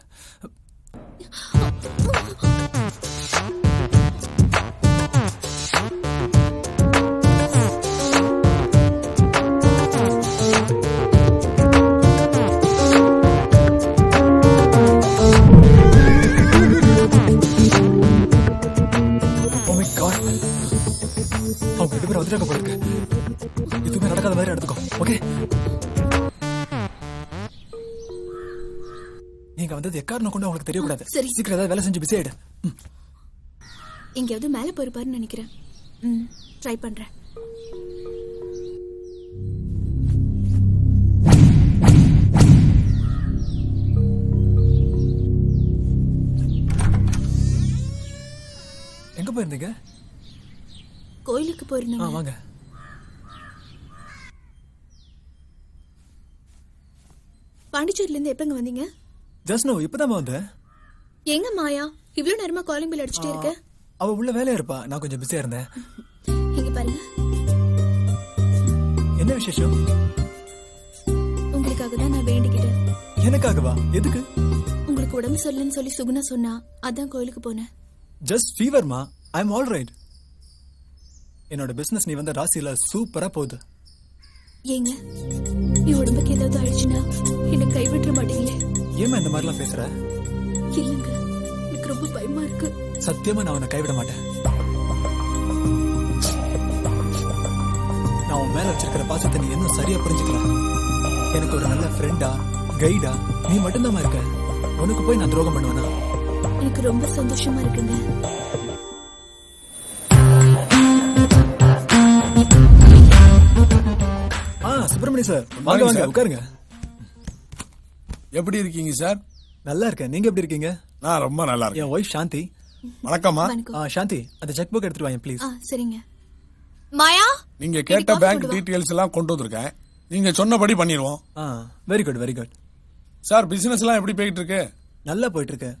தகுந்த மாதிரி எடுத்துக்கோ. ஓகே, நீங்க வந்தது எக்காரணம் கொண்டு உங்களுக்கு தெரியக்கூடாது. சரி. சீக்கிரம் ஏதாவது வேலை செஞ்சு பிஸி ஆயிடு. எங்கேயாவது மேலே போயிருப்பாருன்னு நினைக்கிறேன். ட்ரை பண்றேன். எங்க போயிருந்தீங்க? கோயிலுக்கு போயிருந்தேங்க. வாங்க. பாண்டிச்சேரில இருந்து எப்பங்க வந்தீங்க? ஜஸ்ட் நோ, இப்பதான் வந்தேன். எங்க மாயா இவ்வளவு நேரமா காலிங் பில் அடிச்சுட்டே இருக்க? அவ உள்ள வேலையா இருப்பா, நான் கொஞ்சம் பிஸியா இருந்தேன். இங்க பாருங்க. என்ன விசேஷம்? உங்களுக்காக தான் நான் வேண்டிக்கிட்டேன். எனக்காகவா? எதுக்கு? உங்களுக்கு உடம்பு சரியில்லைன்னு சொல்லி சுகுணா சொன்னா, அதான் கோயிலுக்கு போனேன். ஜஸ்ட் ஃபீவர்மா, ஐ அம் ஆல் ரைட். என்னோட பிசினஸ் நீ வந்த ராசியில சூப்பரா போகுது. ஏங்க, என் உடம்புக்கு ஏதாவது ஆயிடுச்சுன்னா என்ன கைவிட்டுற மாட்டீங்களே? ஏமா இந்த மாதிரிலாம் பேசுற? இல்லங்க, எனக்கு ரொம்ப பயமா இருக்கு. சத்தியமா நான் உன்னை கைவிட மாட்டேன். நான் உன் மேல வச்சிருக்கிற பாசத்தை நீ இன்னும் சரியா புரிஞ்சுக்கல. எனக்கு ஒரு நல்ல ஃப்ரெண்டா, கைடா நீ மட்டும்தான் இருக்க. உனக்கு போய் நான் துரோகம் பண்ணுவேனா? எனக்கு ரொம்ப சந்தோஷமா இருக்குங்க. சுப்பிரமணி சார், வாங்க வாங்க உட்காருங்க. எப்படி இருக்கீங்க சார்? நல்லா இருக்கேன். நீங்க எப்படி இருக்கீங்க? நான் ரொம்ப நல்லா இருக்கேன். என் ஒய்ஃப் சாந்தி. வணக்கம்மா. சாந்தி, அந்த செக் புக் எடுத்துட்டு வாங்க ப்ளீஸ். சரிங்க. மாயா, நீங்க கேட்ட பேங்க் டீடைல்ஸ் எல்லாம் கொண்டு வந்திருக்கேன். நீங்க சொன்னபடி பண்ணிடுவோம். Very good very good. Sir, business எல்லாம் எப்படி போயிட்டு இருக்கு? நல்லா போயிட்டு இருக்கு.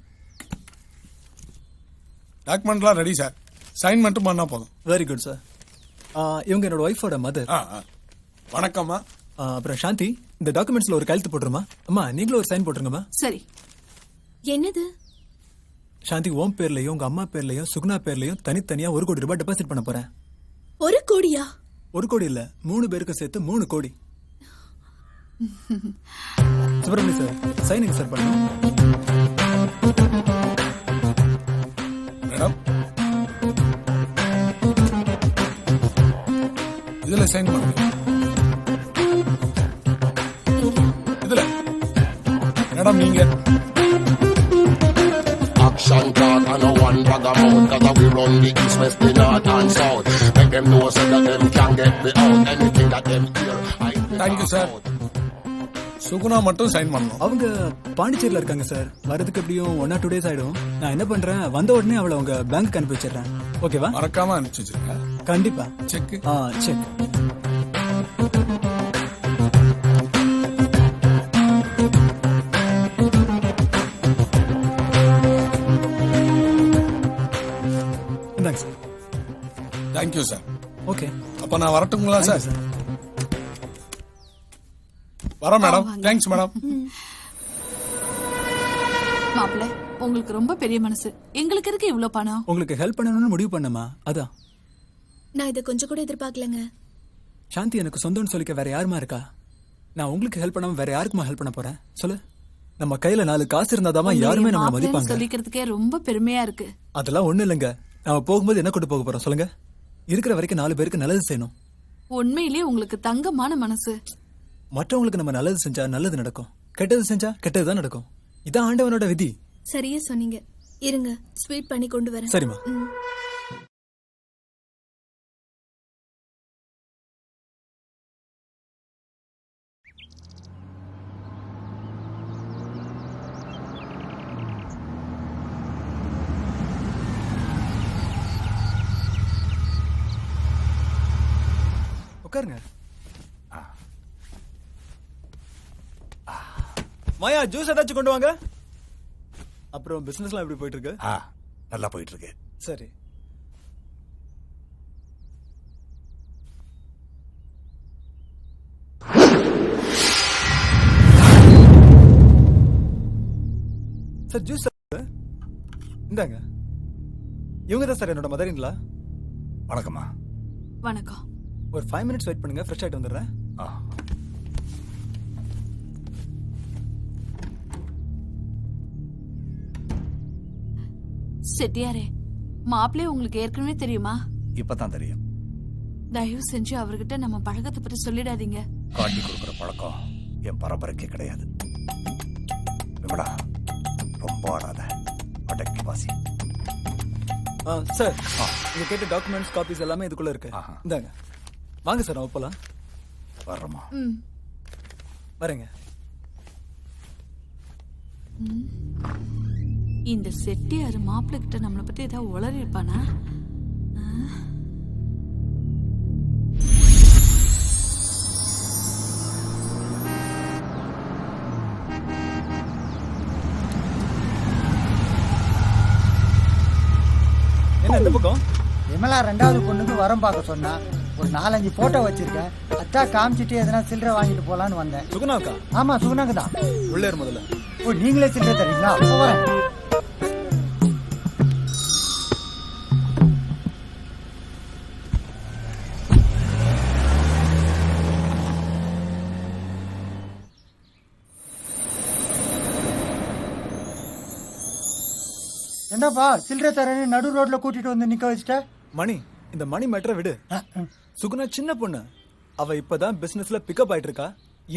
டாக்குமெண்ட்லாம் ரெடி சார். சைன் மட்டும் பண்ணா போதும். Very good sir. இவங்க என்னோட ஒய்ஃபோட மதர். வணக்கம்மா. அப்புறம் சாந்தி, இந்த டாக்குமெண்ட்ஸ்ல ஒரு கையெழுத்து போட்டுருமா? அம்மா நீங்களும் ஒரு சைன் போட்டுருங்கம்மா. சரி. என்னது? சாந்தி, ஓம் பேர்லயும் உங்க அம்மா பேர்லயும் சுகுணா பேர்லயும் தனித்தனியா 1 கோடி ரூபாய் டெபாசிட் பண்ண போறேன். 1 கோடியா? 1 கோடி இல்ல, 3 பேருக்கு சேர்த்து 3 கோடி. சுப்பிரமணி சார், சைனிங் சார் பண்ணுங்க. மேடம், இதுல சைன் பண்ணுங்க. இதுல மேடம் நீங்க action talk and no one bag of mouth, cause we run the east, west, the north and south. Make them know so that them can get me out. Anything that them hear, Thank you sir. Suguna மட்டும் sign பண்ணணும். அவங்க பாண்டிச்சேரியில இருக்காங்க sir. வரதுக்கு எப்படியும் 1 or 2 days ஆயிடும். நான் என்ன பண்றேன், வந்த உடனே அவளை உங்க பேங்க் அனுப்பி வச்சிடுறேன். ஓகேவா? மறக்காம அனுப்பிச்சு வச்சிருங்க. கண்டிப்பா. செக். செக். இந்தாங்க சார். Thank you sir. ஓகே, அப்ப நான் வரட்டுங்களா சார்? வர மேடம். Thanks madam. மாப்பிள்ள, உங்களுக்கு ரொம்ப பெரிய மனசு. எங்களுக்கு இருக்கு இவ்ளோ பணம். உங்களுக்கு ஹெல்ப் பண்ணணும்னு முடிவு பண்ணமா? அதான். நான் இதை கொஞ்சம் கூட எதிர்பார்க்கலங்க. சாந்தி எனக்கு சொந்தம்னு சொல்லிக்க வேற யாருமா இருக்கா? நான் உங்களுக்கு ஹெல்ப் பண்ணாம வேற யாருக்குமா ஹெல்ப் பண்ண போறேன் சொல்லு? நம்ம கையில 4 காசு இருந்தாதாமா யாருமே நம்மள மதிப்பாங்க. சொல்லிக்கிறதுக்கே ரொம்ப பெருமையா இருக்கு. அதெல்லாம் ஒண்ணு இல்லைங்க. நாம போகும்போது என்ன கொண்டு போக போறோம் சொல்லுங்க? இருக்கிற வரைக்கும் 4 பேருக்கு நல்லது செய்யணும். உண்மையிலேயே உங்களுக்கு தங்கமான மனசு. மற்றவங்களுக்கு நம்ம நல்லது செஞ்சா நல்லது நடக்கும், கெட்டது செஞ்சா கெட்டதுதான் நடக்கும். இதான் ஆண்டவனோட விதி. சரியா சொன்னீங்க. இருங்க, ஸ்வீட் பண்ணி கொண்டு வரேன். சரிம்மா. உட்காருங்க. மாயா, ஜூஸ் ஏதாச்சும் கொண்டு வாங்க. அப்புறம் பிசினஸ்லாம் எப்படி போயிட்டு இருக்கு? நல்லா போயிட்டு இருக்கு. சரி. சார், ஜூஸ் இந்தாங்க. இவங்க தான் சார் என்னோட மதரின்லா. வணக்கம்மா. வணக்கம். ஒரு 5 minutes வெயிட் பண்ணுங்க, ஃப்ரெஷ் ஆயிட்டு வந்துடுறேன். செட்டியாரே, மாப்பிள்ளை உங்களுக்கு ஏற்கனவே தெரியுமா? இப்பதான் தெரியும். தயவு செஞ்சு அவர்கிட்ட நம்ம பழக்கத்தை பத்தி சொல்லிடாதீங்க. காட்டி கொடுக்குற பழக்கம் என் பரம்பரைக்கே கிடையாது. விமலா, ரொம்ப ஆடாத, அடக்கி வாசி. சார், நீங்க கேட்ட டாக்குமெண்ட்ஸ் காப்பீஸ் எல்லாமே இதுக்குள்ள இருக்கு. இந்தாங்க, வாங்க சார், நான் போலாம். வர்றோமா? வரேங்க. இந்த செட்டியாரு மாப்பிள்ளை கிட்ட நம்மளை பத்தி ஏதாவது உளறி இருப்பானா? என்ன இந்த பக்கம்? விமலா 2வது பொண்ணுக்கு வரம் பார்க்க சொன்னா, ஒரு 4-5 போட்டோ வச்சிருக்கேன். அத்தா காமிச்சிட்டு எதனா சில்லறை வாங்கிட்டு போலான்னு வந்தேன். சுகுணாக்கா? ஆமா, சுகுணாக்கு தான். உள்ளே முதல்ல. ஓ, நீங்களே சில்லறை தரீங்களா? அப்போ வரேன். என்னப்பா சில்லறை தரேன்னு நடு ரோட்ல கூட்டிட்டு வந்து நிக்க வச்சுட்ட? மணி, இந்த மணி மேட்டரை விடு. சுகுணா சின்ன பொண்ணு, அவ இப்பதான் பிசினஸ்ல பிக்கப் ஆயிட்டு இருக்கா.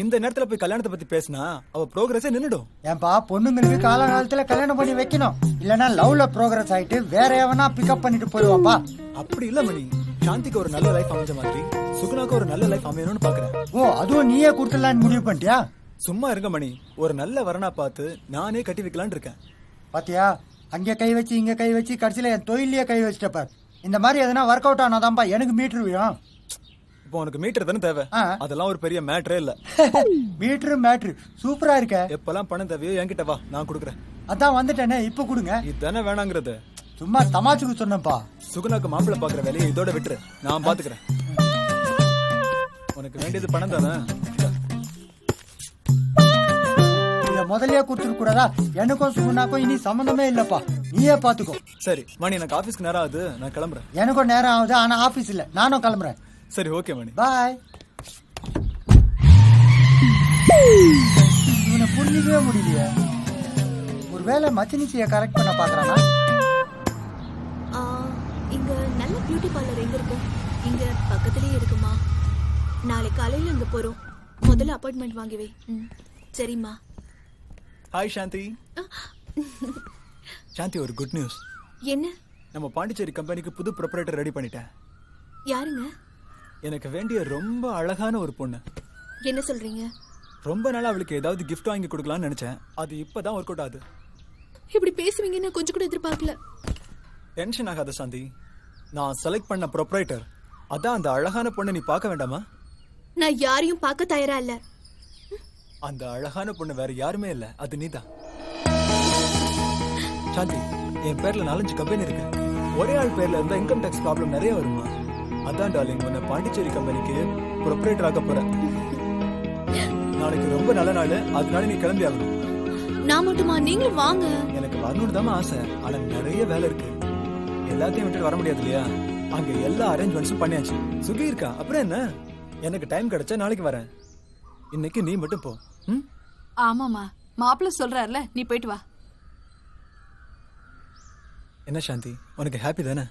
இந்த நேரத்துல போய் கல்யாணத்தை பத்தி பேசினா அவ ப்ரோக்ரஸே நின்னுடும். ஏன்பா, பொண்ணுங்களுக்கு காலகாலத்துல கல்யாணம் பண்ணி வைக்கணும், இல்லனா லவ்ல ப்ரோக்ரஸ் ஆயிட்டு வேற எவனா பிக்கப் பண்ணிட்டு போயிடுவாப்பா. அப்படி இல்ல மணி, சாந்திக்கு ஒரு நல்ல லைஃப் அமைஞ்ச மாதிரி சுகுணாக்கு ஒரு நல்ல லைஃப் அமையணும்னு பாக்குறேன். ஓ, அதுவும் நீயே கொடுத்துடலான்னு முடிவு பண்ணிட்டியா? சும்மா இருங்க மணி, ஒரு நல்ல வரனா பார்த்து நானே கட்டி வைக்கலான்னு இருக்கேன். பாத்தியா, அங்க கை வச்சு இங்க கை வச்சு கடைசியில என் தொழிலே கை வச்சுட்டப்ப. இந்த மாதிரி எதனா ஒர்க் அவுட் ஆனாதான்பா எனக்கு மீட்டர் விழும். இப்போ உனக்கு மீட்டர் தானே தேவை, அதெல்லாம் ஒரு பெரிய மேட்டரே இல்ல. மீட்டர் மேட்ரு சூப்பரா இருக்க. எப்பெல்லாம் பணம் தேவையோ என்கிட்ட வா, நான் கொடுக்குறேன். அதான் வந்துட்டேனே, இப்ப கொடுங்க. இதுதானே வேணாங்கிறது. சும்மா தமாச்சுக்கு சொன்னப்பா. சுகுணாக்கு மாப்பிள்ள பாக்குற வேலையை இதோட விட்டுரு, நான் பாத்துக்கிறேன். உனக்கு வேண்டியது பணம் தானே, இத முதல்லயே கொடுத்துட கூடாதா? எனக்கும் சுகுணாக்கும் இனி சம்பந்தமே இல்லப்பா, நீயே பாத்துக்கோ. சரி மணி, எனக்கு ஆபீஸ்க்கு நேரம் ஆகுது, நான் கிளம்புறேன். எனக்கும் நேரம் ஆகுது, ஆனா ஆபீஸ் இல்ல, நானும் கிளம்புறேன். சரி, ஓகே மணி, பாய். இவனை புரிஞ்சிக்கவே முடியலையே. ஒருவேளை மச்சினிச்சிய கரெக்ட் பண்ண பாக்குறானா? இங்க நல்ல பியூட்டி பார்லர் எங்க இருக்கு? இங்க பக்கத்துலயே இருக்குமா? நாளை காலையில இங்க போறோம். முதல்ல அப்பாயின்மெண்ட் வாங்கி வை. சரிம்மா. ஹாய் சாந்தி. சாந்தி, ஒரு குட் நியூஸ். என்ன? நம்ம பாண்டிச்சேரி கம்பெனிக்கு புது ப்ரொப்ரைட்டர் ரெடி பண்ணிட்டேன். யாருங்க? எனக்கு வேண்டிய ரொம்ப அழகான ஒரு பொண்ணு. என்ன சொல்றீங்க? ரொம்ப நாளா அவளுக்கு ஏதாவது கிஃப்ட் வாங்கி கொடுக்கலாம்னு நினைச்சேன், அது இப்பதான் ஒர்க் அவுட் ஆகுது. இப்படி பேசுவீங்கன்னு கொஞ்சம் கூட எதிர்பார்க்கல. டென்ஷன் ஆகாத சாந்தி, நான் செலக்ட் பண்ண ப்ரொப்ரைட்டர் அதான் அந்த அழகான பொண்ணை நீ பார்க்க வேண்டாமா? நான் யாரையும் பார்க்க தயாரா இல்ல. அந்த அழகான பொண்ணு வேற யாருமே இல்ல, அது நீதான். சாந்தி, என் பேர்ல 4-5 கம்பெனி இருக்கு. ஒரே ஆள் பேர்ல இருந்தா இன்கம் டாக்ஸ் ப்ராப்ளம் நிறைய வருமா? அதான் டார்லிங், உன்னை பாண்டிச்சேரி கம்பெனிக்கு ப்ரொப்ரைட்டர் ஆக போறேன். நாளைக்கு ரொம்ப நல்ல நாள், அதனால நீ கிளம்பி ஆகணும். நான் மட்டுமா? நீங்களும் வாங்க. எனக்கு வரணும்னு தான் ஆசை, ஆனா நிறைய வேலை இருக்கு, எல்லாத்தையும் விட்டு வர முடியாது இல்லையா? அங்க எல்லா அரேஞ்ச்மெண்ட்ஸும் பண்ணியாச்சு. சுகி இருக்கா, அப்புறம் என்ன? எனக்கு டைம் கிடைச்சா நாளைக்கு வரேன், இன்னைக்கு நீ மட்டும் போ. ஆமாமா, மாப்பிள்ள சொல்றாருல, நீ போயிட்டு வா. என்ன சாந்தி, உனக்கு ஹாப்பி தானே?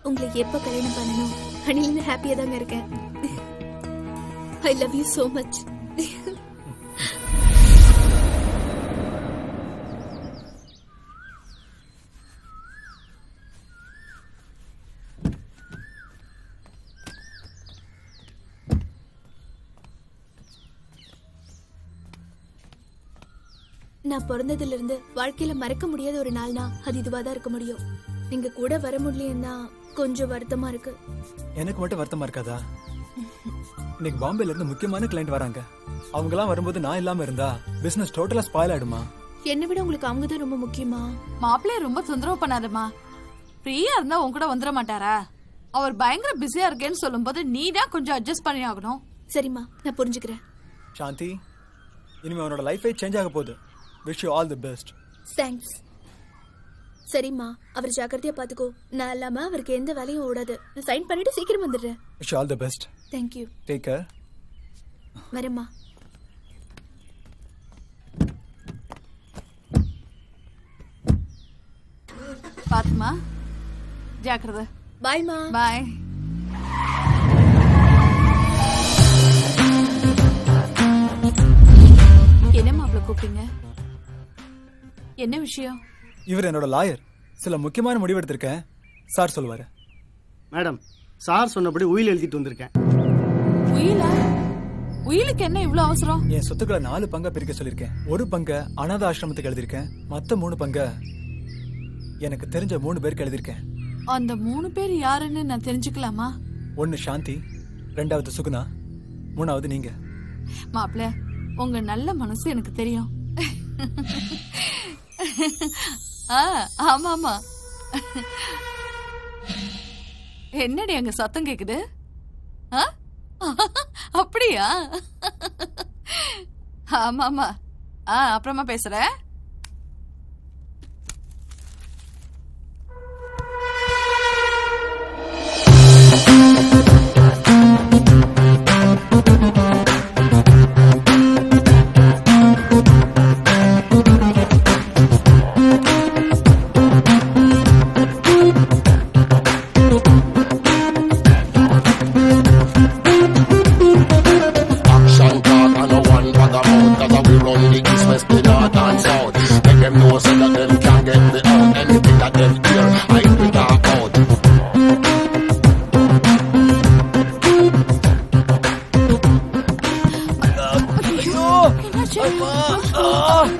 உங்களை எப்ப கல்யாணம் பண்ணணும் அன்னிலிருந்து ஹாப்பியா தாங்க இருக்கேன். ஐ லவ் யூ so much. நான் பிறந்ததுல இருந்து வாழ்க்கையில மறக்க முடியாத ஒரு நாள்னா அது இதுவாதான் இருக்க முடியும். நீங்க கூட வர முடியலன்னா கொஞ்சம் வருத்தமா இருக்கு. எனக்கு மட்டும் வருத்தமா இருக்காதா? இன்னைக்கு பாம்பேல இருந்து முக்கியமான கிளைண்ட் வராங்க. அவங்க எல்லாம் வரும்போது நான் இல்லாம இருந்தா பிசினஸ் டோட்டலா ஸ்பாயில் ஆயிடுமா? என்னை விட உங்களுக்கு அவங்க தான் ரொம்ப முக்கியமா? மாப்பிள்ளைய ரொம்ப தொந்தரவு பண்ணாதமா. ஃப்ரீயா இருந்தா உன் கூட வந்துட மாட்டாரா? அவர் பயங்கர பிஸியா இருக்கேன்னு சொல்லும் போது நீ தான் கொஞ்சம் அட்ஜஸ்ட் பண்ணி ஆகணும். சரிம்மா, நான் புரிஞ்சுக்கிறேன். சாந்தி, இனிமே அவனோட லைஃபே சேஞ்ச் ஆக போகுது. Wish you all the best. Thanks. சரிம்மா, அவர் ஜாக்கிரதையா பாத்துக்கோ. நான் இல்லாம அவருக்கு எந்த வேலையும் ஓடாது. நான் சைன் பண்ணிட்டு சீக்கிரம் வந்துடுறேன். Wish you all the best. Thank you. Take care. வரேம்மா. பாத்துமா, ஜாக்கிரதை. பாய்மா. பாய். கூப்பிட்டீங்க? என்ன விஷயம்? இவர் என்னோட லாயர். சில முக்கியமான முடிவு எடுத்திருக்கேன். சார் சொல்லுவாரு. மேடம், சார் சொன்னபடி உயில் எழுதிட்டு வந்திருக்கேன். உயிலா? உயிலுக்கு என்ன இவ்ளோ அவசரம்? என் சொத்துக்களை 4 பங்கா பிரிக்க சொல்லியிருக்கேன். ஒரு பங்கை அனாத ஆசிரமத்துக்கு எழுதியிருக்கேன். மத்த 3 பங்கை எனக்கு தெரிஞ்ச 3 பேருக்கு எழுதியிருக்கேன். அந்த 3 பேர் யாருன்னு நான் தெரிஞ்சுக்கலாமா? 1 சாந்தி, 2வது சுகுணா, 3வது நீங்க. மாப்ள, உங்க நல்ல மனசு எனக்கு தெரியும். ஆமா ஆமா. என்னடி அங்க சத்தம் கேக்குது? அப்படியா? ஆமா ஆமா. அப்புறமா பேசுறேன்.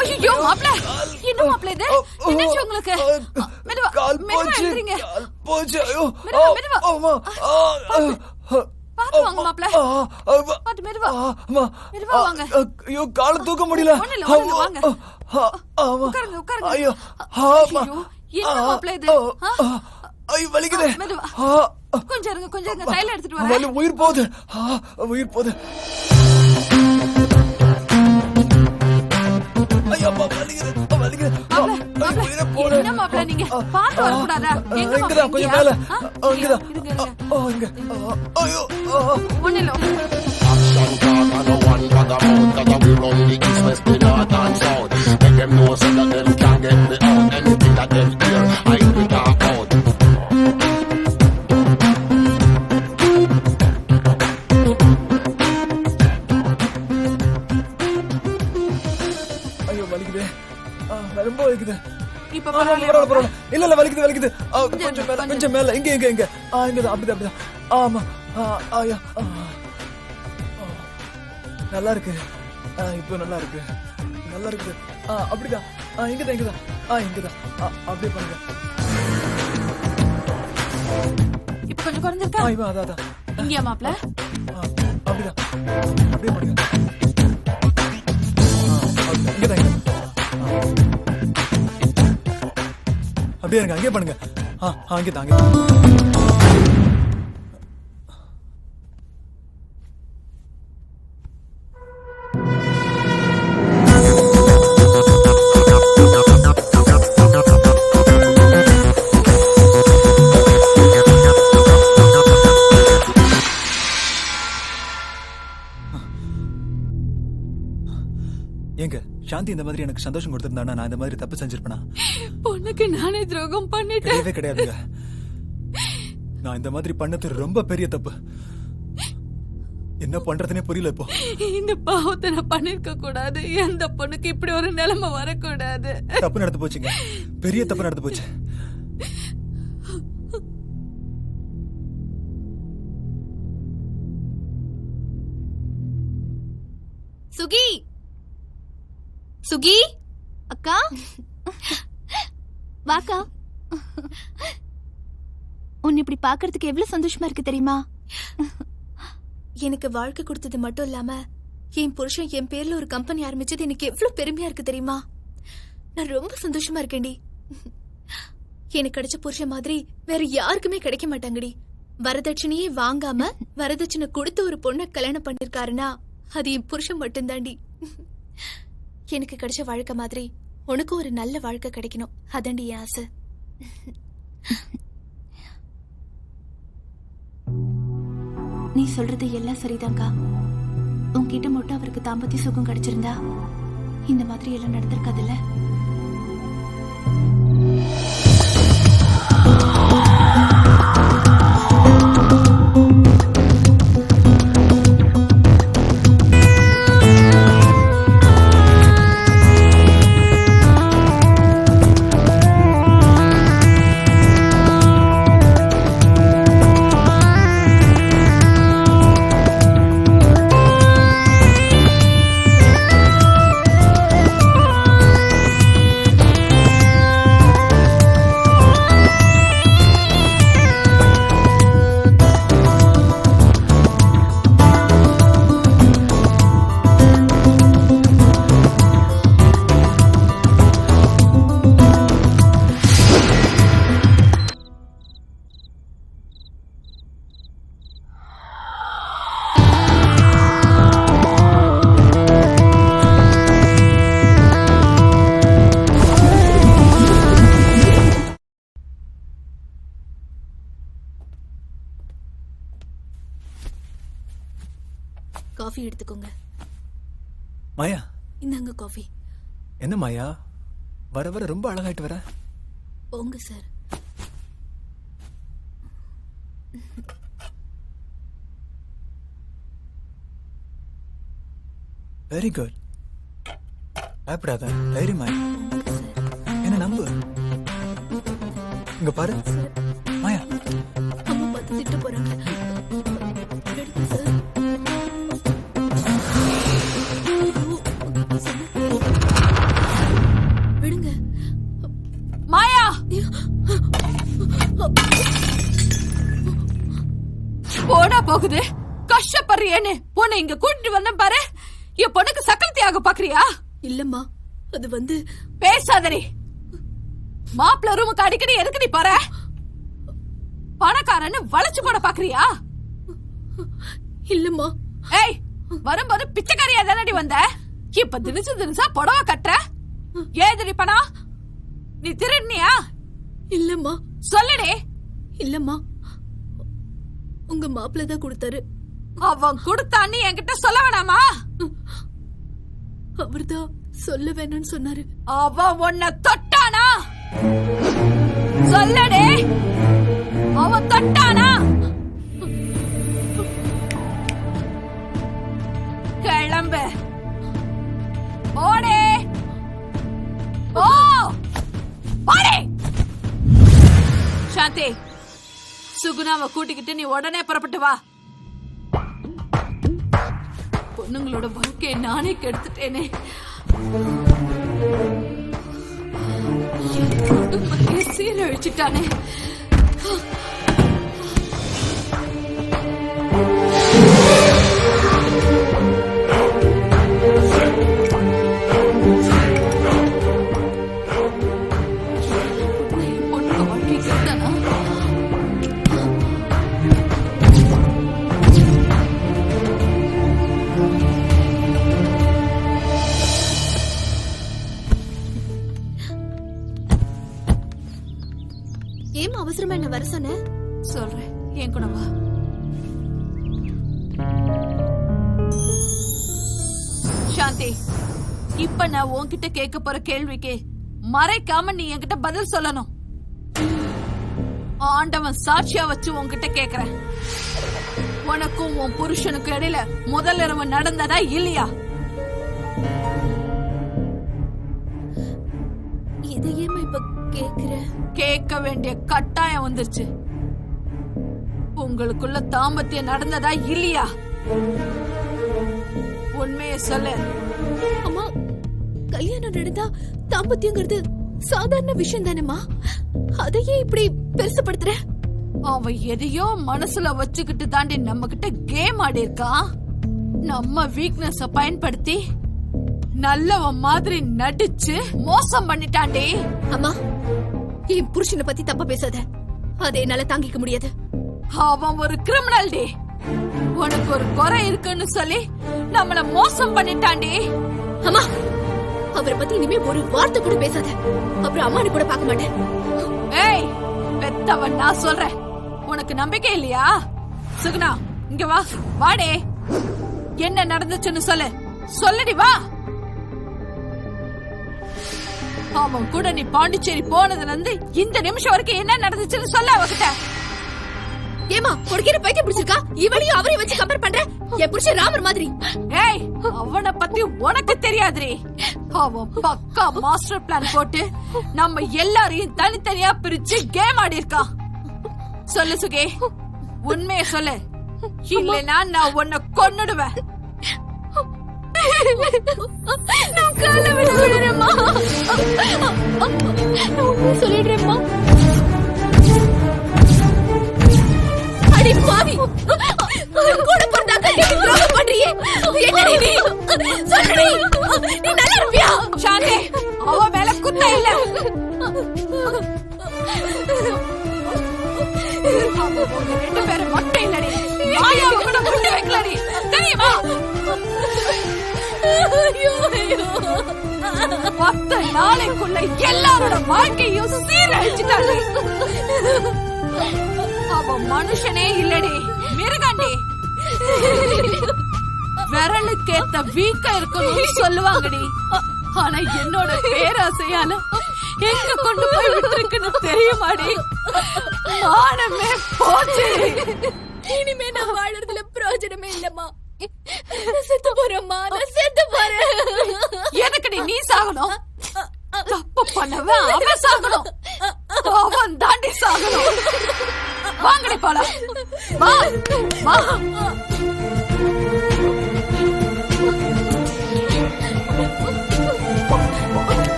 ஐயோ மாப்ள, என்ன மாப்ள இது? என்னாச்சு உங்களுக்கு? மெதுவா எழுந்திருங்க. பாத்து வாங்க மாப்ள. பாத்து மெதுவா வாங்க. ஐயோ, கால தூக்க முடியல. வாங்க. உட்காருங்க உட்காருங்க. ஐயோ என்ன மாப்ள இது? ஐயோ வலிக்குது. மெதுவா கொஞ்சம் இருங்க தைல எடுத்துட்டு வரேன். உயிர் போகுது. உயிர் போகுது. ஐயோ வலிக்குது. என்ன மாப்ள நீங்க பாத்து வர கூடாதா? எங்க இங்கடா கொஞ்சம் மேல. இங்கடா. இங்க. ஐயோ. ஒண்ணல. Action talk and no one bag of mouth, 'cause we run the east, west, the north and south. Make them know so that them can't get me out. Anything that them hear, I will talk out. ஐயோ வலிக்குது. ரொம்ப வலிக்குது. இப்ப பரவாயில்லை. இல்ல வலிக்குது. கொஞ்சம் மேல. இங்க. இங்கதான். அப்படிதான். ஆமா. ஐயா. நல்லா இருக்கு. இப்போ நல்லா இருக்கு. அப்படிதான். இங்கதான். அப்படியே பண்ணுங்க. இப்ப கொஞ்சம் குறைஞ்சிருக்கா? அதான். இங்கயா மாப்ள? அப்படிதான். அப்படியே பண்ணுங்க. இங்கதான். அப்படியே இருங்க. அங்கே பண்ணுங்க. அங்கேதான். ஏங்க சாந்தி இந்த மாதிரி எனக்கு சந்தோஷம் கொடுத்திருந்தானா நான் இந்த மாதிரி தப்பு செஞ்சிருப்பேனா? பொண்ணுக்கு நானே துரோகம் பண்ணிட்டேன். கிடையாதுங்க. நான் இந்த மாதிரி பண்ணது ரொம்ப பெரிய தப்பு. என்ன பண்றதுனே புரியல இப்போ. இந்த பாவத்தை நான் பண்ணிருக்க கூடாது. எந்த பொண்ணுக்கு இப்படி ஒரு நிலைமை வரக்கூடாது. தப்பு நடந்து போச்சுங்க. பெரிய தப்பு நடந்து போச்சு. சுகி அக்கா, வாக்கா. உன்னை இப்படி பாக்குறதுக்கு எவ்வளவு சந்தோஷமா இருக்கு தெரியுமா? எனக்கு வாழ்க்கை கொடுத்தது மட்டும் இல்லாம என் புருஷன் என் பேர்ல ஒரு கம்பெனி ஆரம்பிச்சது எனக்கு எவ்வளவு பெருமையா இருக்கு தெரியுமா? நான் ரொம்ப சந்தோஷமா இருக்கேன்டி. எனக்கு கிடைச்ச புருஷன் மாதிரி வேற யாருக்குமே கிடைக்க மாட்டாங்கடி. வரதட்சணையே வாங்காம வரதட்சணை கொடுத்து ஒரு பொண்ணை கல்யாணம் பண்ணிருக்காருன்னா அது என் புருஷன் மட்டும்தாண்டி. எனக்கு கிடைச்ச வாழ்க்கை மாதிரி உனக்கு ஒரு நல்ல வாழ்க்கை கிடைக்கணும். அதாண்டி என் ஆசை. நீ சொல்றது எல்லாம் சரிதான்க்கா. உன்கிட்ட மட்டும் அவருக்கு தாம்பத்திய சுகம் கிடைச்சிருந்தா இந்த மாதிரி எல்லாம் நடந்திருக்காதுல்ல. எடுத்துக்கோங்க. மாயா, இந்தாங்க காஃபி. என்ன மாயா, வர வர ரொம்ப அழகாயிட்டு வர. போங்க சார். Very good. பயப்படாத, தைரியமா என்ன நம்பு. இங்க பாரு மாயா, அம்மா பார்த்து திட்ட போறாங்க. எடுங்க சார். விடுங்க. மாயா, போடா போகுது. கஷ்டப்படுறியேன்னு உன்னை இங்க கூட்டிட்டு வந்த பாரு. என் பொண்ணுக்கு சக்கரத்தையாக பாக்குறியா? இல்லம்மா, அது வந்து பேசாதடி. மாப்பிள்ள ரூமுக்கு அடிக்கடி எதுக்கு நீ போற? பணக்காரன்னு வளைச்சு போட பாக்குறியா? இல்லம்மா. ஏய், வரும்போது பிச்சைக்காரியா தானடி வந்த? இப்ப தினிசா புடவை கட்டுற. ஏதடி பணம்? நீ திருடுனியா? இல்லம்மா. சொல்லுடி. இல்லம்மா, உங்க மாப்பிள்ள தான் கொடுத்தாரு. அவன் கொடுத்தான்னு என்கிட்ட சொல்ல வேணாமா? அவர்தான் சொல்ல வேணும்னு சொன்னாரு. அவன் உன்னை தொட்டானா? சொல்லடே, அவன் தொட்டானா? கிளம்பு. ஓடே, ஓ ஓடே. சாந்தி, சுகுணாவை கூட்டிக்கிட்டு நீ உடனே புறப்பட்டு வா. பொண்ணுங்களோட வாழ்க்கையை நானே கெடுத்துட்டேனே. குடும்பத்தையே சீரழிச்சுட்டானே. பொண்ணு வாழ்க்கை கெடுத்தானா? ஏமா அவசரமா என்ன வர சொன்ன? சொல்றேன், என் கூட வா. சாந்தி, இப்ப நான் உன்கிட்ட கேட்க போற கேள்விக்கு மறைக்காம நீ என்கிட்ட பதில் சொல்லணும். ஆண்டவன் சாட்சியா வச்சு உன்கிட்ட கேக்குறேன். உனக்கும் உன் புருஷனுக்கும் இடையில முதல் இரவு நடந்ததா இல்லையா? இதையேமா இப்ப கேக்குற? கேட்க வேண்டிய கட்டாயம் வந்துருச்சு. உங்களுக்குள்ள தாம்பத்தியம் நடந்ததா இல்லையா? உண்மையை சொல்லு. அம்மா, கல்யாணம் நடந்தா தாம்பத்தியங்கிறது சாதாரண விஷயம் தானேம்மா. அதையே இப்படி பெருசுப்படுத்துற? அவன் எதையோ மனசுல வச்சுக்கிட்டு தாண்டி நம்ம கிட்ட கேம் ஆடி இருக்கான். நம்ம வீக்னஸ் பயன்படுத்தி நல்லவன் மாதிரி நடிச்சு மோசம் பண்ணிட்டாண்டி. அம்மா, என் புருஷனை பத்தி தப்பா பேசாத. அதை என்னால தாங்கிக்க முடியாது. அவன் ஒரு கிரிமினல் டி. உனக்கு ஒரு குறை இருக்குன்னு சொல்லி நம்மள மோசம் பண்ணிட்டாண்டி. அம்மா, அவரை பத்தி இனிமே ஒரு வார்த்தை கூட பேசாத. அப்புறம் அம்மானு கூட பார்க்க மாட்டேன். ஏய், பெத்தவன் நான் சொல்றேன். உனக்கு நம்பிக்கை இல்லையா? சுகுணா, இங்க வா. வாடே, என்ன நடந்துச்சுன்னு சொல்லு. சொல்லடி, வா. அவன் கூட நீ பாண்டிச்சேரி போனதுல இருந்து இந்த நிமிஷம் வரைக்கும் என்ன நடந்துச்சுன்னு சொல்ல அவகிட்ட. ஏமா, கொடுக்கிற பைத்தியம் பிடிச்சிருக்கா? இவளையும் அவரையும் வச்சு கம்பேர் பண்ற? என் புருஷன் ராமர் மாதிரி. ஏய், அவனை பத்தி உனக்கு தெரியாதுரி. அவன் பக்கா மாஸ்டர் பிளான் போட்டு நம்ம எல்லாரையும் தனித்தனியா பிரிச்சு கேம் ஆடி இருக்கான். சொல்லு சுகே, உண்மையை சொல்லு. இல்லைன்னா நான் உன்னை கொன்னுடுவேன். நான் கால விடுறேம்மா. சொல்லிடுறேம்மா. அடி பாவி, கூட பிறந்தாக்க நீ துரோகம் பண்றியே. என்னடி நீ? சொல்லுடி, நீ நல்லா இருப்பியா? சாந்தி, அவ மேல குத்த இல்ல. அவங்க 2 பேரும் மட்டும் இல்லடி. மாயாவை கூட முட்டி வைக்கலடி, தெரியுமா? 10 நாளைக்குள்ள எல்லாரோட வாழ்க்கையும் சீரழிச்சுட்டாங்க. அவ மனுஷனே இல்லடி, மிருகண்டி. விரலுக்கேத்த வீக்கா இருக்கணும்னு சொல்லுவாங்கடி. ஆனா என்னோட பேராசையால எங்க கொண்டு போய் விட்டுருக்குன்னு தெரியுமாடி? மானமே போச்சு. இனிமே நான் வாழறதுல பிரயோஜனமே இல்லம்மா. செத்து போறேம்மா, நான் செத்து போறேன். எதுக்குடி நீ சாகணும்? தப்பு பண்ணவன் அவன் சாகணும், அவன் தாண்டி சாகணும். வாங்கடி போலாம். வா வா.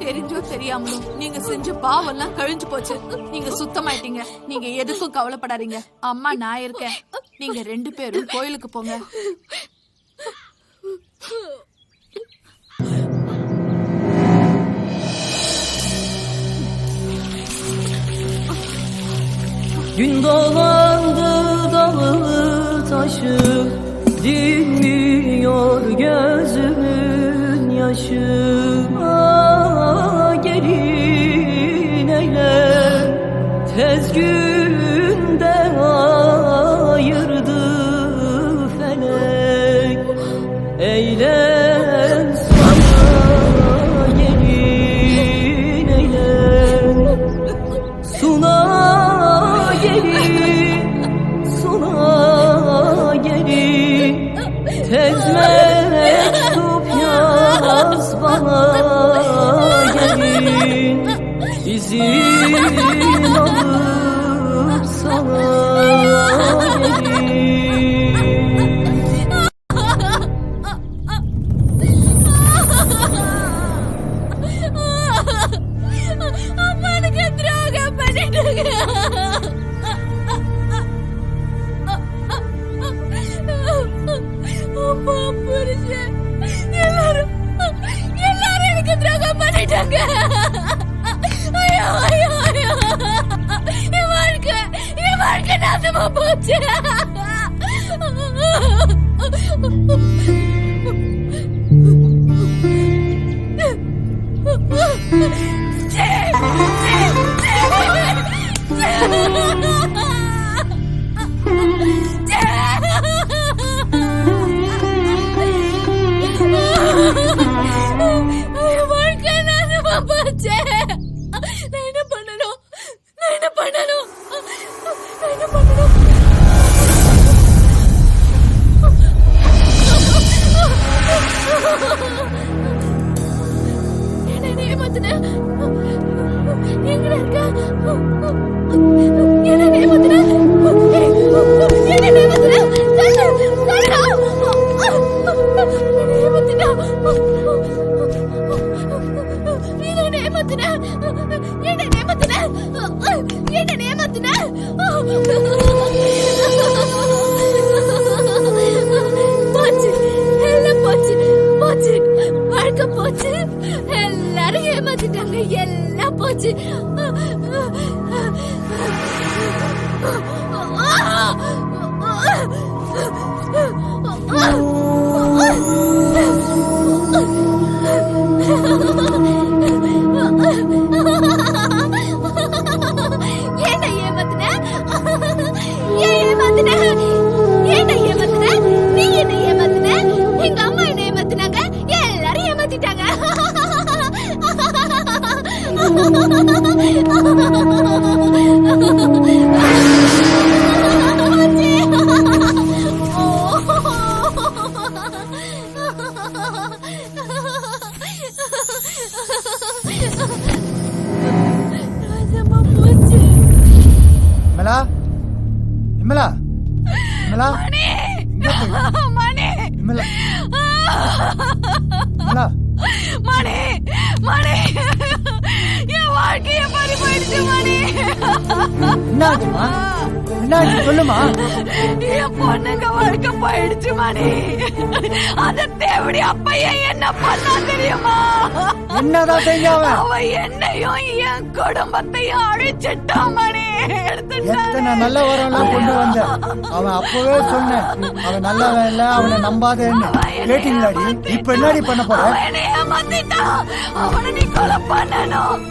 தெரிஞ்சோ தெரியாமலும் நீங்க செஞ்ச பாவெல்லாம் கழிஞ்சு போச்சு. நீங்க சுத்தமாயிட்டீங்க. நீங்க எதுக்கும் கவலைப்படாதீங்க. அம்மா நான் இருக்கேன். நீங்க 2 பேரும் கோயிலுக்கு போங்க. Gün dolandı dalı taşı, dinmiyor gözümün yaşı. Gelin eyle tez günde ayırdı felek. Eyle sana gelin eyle, suna gelin, suna gelin. Tez mektup yaz bana gelin, izin alıp sana gelin. அம்மானுக்கு துரோகம் பண்ணிட்டாங்க. அப்பா புருஷன் எல்லாரும் எனக்கு துரோகம் பண்ணிட்டாங்க. ஐயோ ஐயோ ஐயோ, என் வாழ்க்கை நாசமா போச்சு. வாழ்க்கை நாசமா போச்சு. நான் என்ன பண்ணணும்? நான் என்ன பண்ணணும்? நான் என்ன பண்ணணும்? என்ன ஏமாத்துன? எங்கடா இருக்க? என்ன ஏமாத்துன? என்ன ஏமாத்துன? போச்சு, எல்லாம் போச்சு, போச்சு, வாழ்க்கை போச்சு. எல்லாரும் ஏமாத்திட்டாங்க, எல்லாம் போச்சு. என்ன ஏமாத்துன? ஏன் ஏமாத்துன? என்ன ஏமாத்துன? நீ என்ன ஏமாத்துன? எங்க அம்மா என்ன ஏமாத்துனாங்க, எல்லாரும் ஏமாத்திட்டாங்க. விமலா, விமலா, விமலா, மணி விமலா, விமலா, மணி மணி, என் வாழ்க்கைய பறி போயிடுச்சு மணி. என்னாச்சுமா? என்னாச்சு சொல்லுமா? என் பொண்ணுங்க வாழ்க்கை போயிடுச்சு மணி. அத தேவடி அப்பையே என்ன பண்ணா தெரியுமா? என்னதான் செஞ்சாவ? அவ என்னையும் என் குடும்பத்தையும் அழிச்சிட்டான் மணி. எத்தனை நல்ல வரம்லாம் கொண்டு வந்த. அவன் அப்பவே சொன்னேன், அவன் நல்லவன் இல்ல, அவனை நம்பாதேன்னு. கேட்டீங்களாடி? இப்ப என்னடி பண்ண போற? அவனை நீ கொலை பண்ணணும்.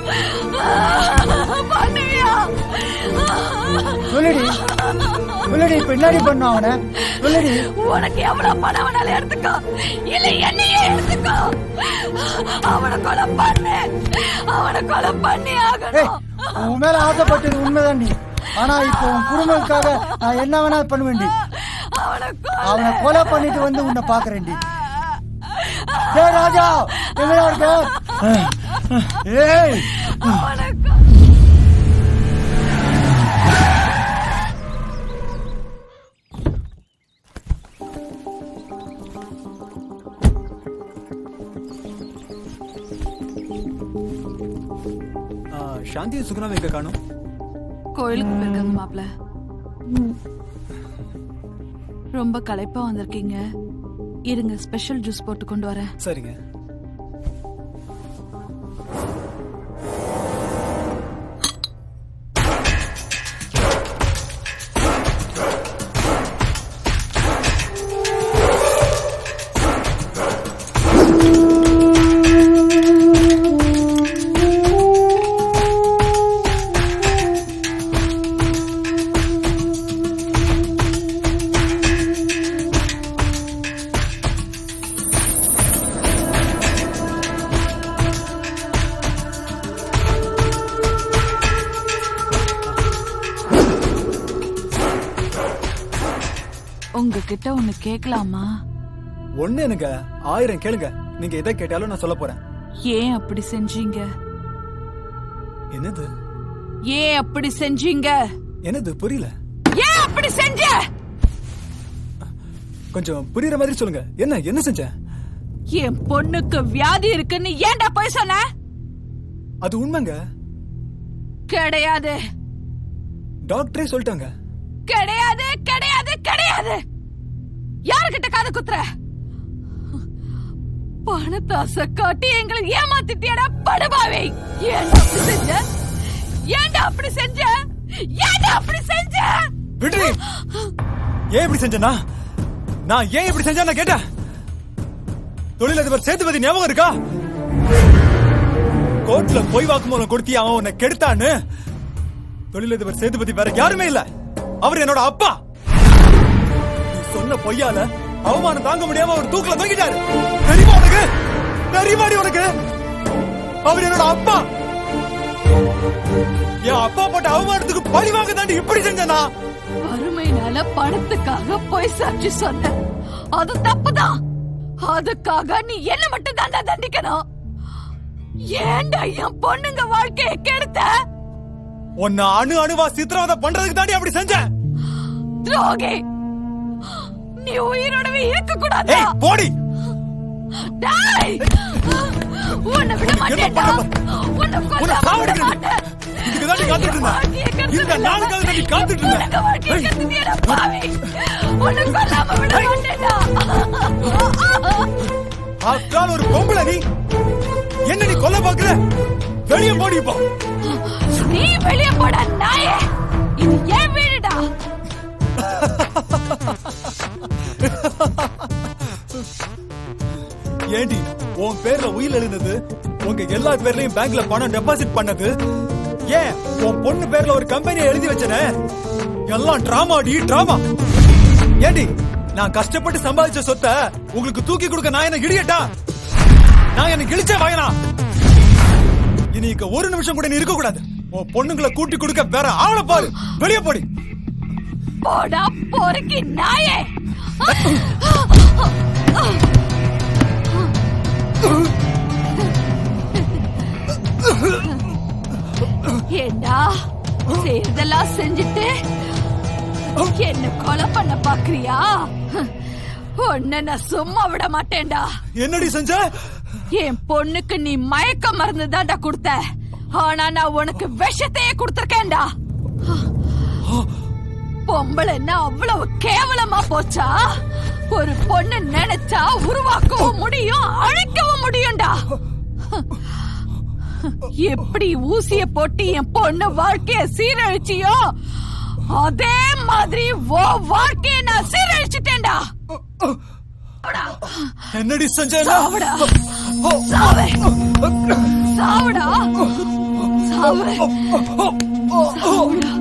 பண்ணுவியா? சொல்லுடி சொல்லுடி, இப்ப என்னடி பண்ண அவனை? சொல்லுடி. உனக்கு எவ்வளவு பணம் வேணாலும் எடுத்துக்கோ, இல்ல என்னையே எடுத்துக்கோ. அவனை கொலை பண்ணு, அவனை கொலை பண்ணி ஆகணும். உன் மேல ஆசைப்பட்டது உண்மைதான்டி. ஆனா இப்போ உன் குடும்பத்துக்காக நான் என்ன வேணா பண்ணுவேன்டி. அவனை கொலை பண்ணிட்டு வந்து உன்னை பாக்குறேன்டி. ஏய் ராஜா, எங்கடா இருக்க? ஏய் சாந்தி சுகுணா எங்க காணும்? கோயிலுக்கு போயிருக்காங்க மாப்ள. ரொம்ப களைப்பா வந்திருக்கீங்க, இருங்க ஸ்பெஷல் ஜூஸ் போட்டு கொண்டு வரேன். சரிங்க. உங்ககிட்ட ஒண்ணு கேட்கலாமா? ஒண்ணு எனக்கு 1000 கேளுங்க. நீங்க எதை கேட்டாலும் நான் சொல்ல போறேன். ஏன் அப்படி செஞ்சீங்க? என்னது? ஏன் அப்படி செஞ்சீங்க? என்னது புரியல? ஏன் அப்படி செஞ்ச? கொஞ்சம் புரியுற மாதிரி சொல்லுங்க. என்ன என்ன செஞ்ச? என் பொண்ணுக்கு வியாதி இருக்குன்னு ஏன்டா போய் சொன்ன? அது உண்மைங்க. கிடையாது. டாக்டரே சொல்லிட்டாங்க. கிடையாது கிடையாது கிடையாது. யாருக்கிட்ட காது குத்துற? பணத்தாசை காட்டி எங்களை ஏமாத்திட்டியடா படுபாவி. ஏன்டா அப்படி செஞ்ச? ஏன்டா அப்படி செஞ்ச? ஏன்டா அப்படி செஞ்ச? விட்ரி. ஏன் இப்படி செஞ்சனா? நான் ஏன் இப்படி செஞ்சேன்னு கேட்டேன். தொழிலதிபர் சேதுபதி ஞாபகம் இருக்கா? கோர்ட்ல பொய் வாக்குமூலம் கொடுத்தி அவன் உன்னை கெடுத்தான்னு. தொழிலதிபர் சேதுபதி வேற யாருமே இல்ல, அவர் என்னோட அப்பா. நீ சொன்ன பொய்யால அவமானம் தாங்க முடியாம அவர் தூக்கல தொங்கிட்டாரு. தெரியுமா உனக்கு? தெரியுமாடி உனக்கு? அவர் என்னோட அப்பா. என் அப்பா போட்ட அவமானத்துக்கு பழி வாங்க தாண்டி இப்படி செஞ்சனா? வறுமையினால பணத்துக்காக பொய் சாட்சி சொன்ன, அது தப்புதான். அதுக்காக நீ என்ன மட்டும் தாண்டா தண்டிக்கணும். ஏன்டா என் பொண்ணுங்க வாழ்க்கையை கெடுத்த? உன்னை அணு அணுவா சித்திரவதை பண்றதுக்கு தாண்டி அப்படி செஞ்ச. துரோகி, நீ உயிரோடவே இருக்க கூடாது. போடி. டேய், உன்னை விட மாட்டேன்டா. உன்னை கொல்லாம விட மாட்டேன். இதுக்கு தான் நீ காத்துட்டு இருந்த. இந்த நாளுக்காக தான் நீ காத்துட்டு இருந்த. பாவி, உன்னை கொல்லாம விட மாட்டேன்டா. ஆஸ்கால் ஒரு பொம்பளை நீ. என்ன நீ கொல்ல பாக்குற? வெளியே போடி. இப்போ நீ வெளியே போட நாயே. இது ஏன் வீடுடா. ஏண்டி உன் பேர்ல உயில் எழுந்தது, உங்க எல்லா பேர்லயும் பேங்க்ல பணம் டெபாசிட் பண்ணது, ஏன் உன் பொண்ணு பேர்ல ஒரு கம்பெனியை எழுதி வச்சனே, எல்லாம் டிராமாடி டிராமா. ஏண்டி நான் கஷ்டப்பட்டு சம்பாதிச்ச சொத்தை உங்களுக்கு தூக்கி கொடுக்க நான் என்ன இடியட்டா? நான் என்ன கிழிச்ச வாயனா? இனி இங்க ஒரு நிமிஷம் கூட நீ இருக்க கூடாது. உன் பொண்ணுங்களை கூட்டி கொடுக்க வேற ஆளை பாரு. வெளியே போடி. போடா பொறுக்கி நாயே. ஏண்டா செய்தெல்லாம் செஞ்சுட்டு என்ன கொலை பண்ண பாக்குறியா? உன்னை நான் சும்மா விட மாட்டேன்டா. என்னடி செஞ்ச? என் பொண்ணுக்கு நீ மயக்க மருந்து தான்டா கொடுத்த, ஆனா நான் உனக்கு விஷத்தையே கொடுத்திருக்கேன்டா. பொம்பளைன்னா அவ்வளவு கேவலமா போச்சா? ஒரு பொண்ணு நினைச்சா உருவாக்கவும் முடியும், அழிக்கவும் முடியும்டா. எப்படி ஊசிய போட்டு என் பொண்ணு வாழ்க்கைய சீரழிச்சியோ அதே மாதிரி ஓ வாழ்க்கைய நான் சீரழிச்சிட்டேன்டா. என்னடி செஞ்சா? சாவுடா, சாவு, சாவுடா, சாவு, சாவுடா.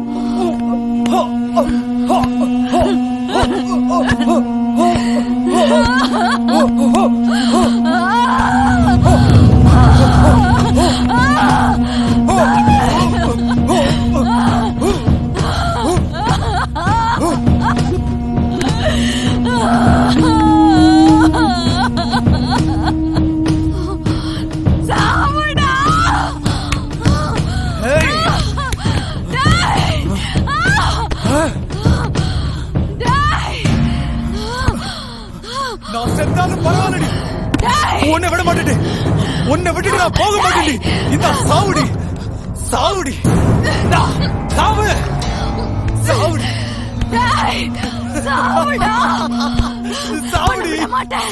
நான் செத்தாலும் பரவாயில்லடி, உன்னை விட மாட்டேடி, உன்னை விட்டுட்டு நான் போக மாட்டேடி. இந்த சாவுடி, சாவுடி, சாவு, சாவுடி, சாவுடா, சாவுடி,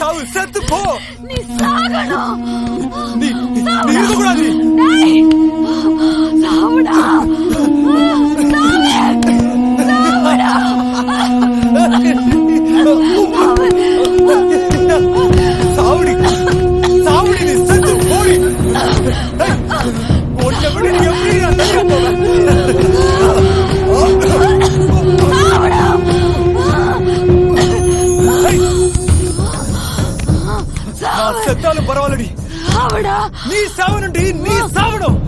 சாவு, செத்து போ. நீ சாகணும், நீ இருக்கக்கூடாது. சாவுடா, சாவுடா, சாவுடி, சாவுடி, நீ செத்து போடி. உன்னை விட எப்படி நான் தனியா போவேன்? நான் செத்தாலும் பரவாயில்லடி, நீ சாவணும்டி, நீ சாவணும்.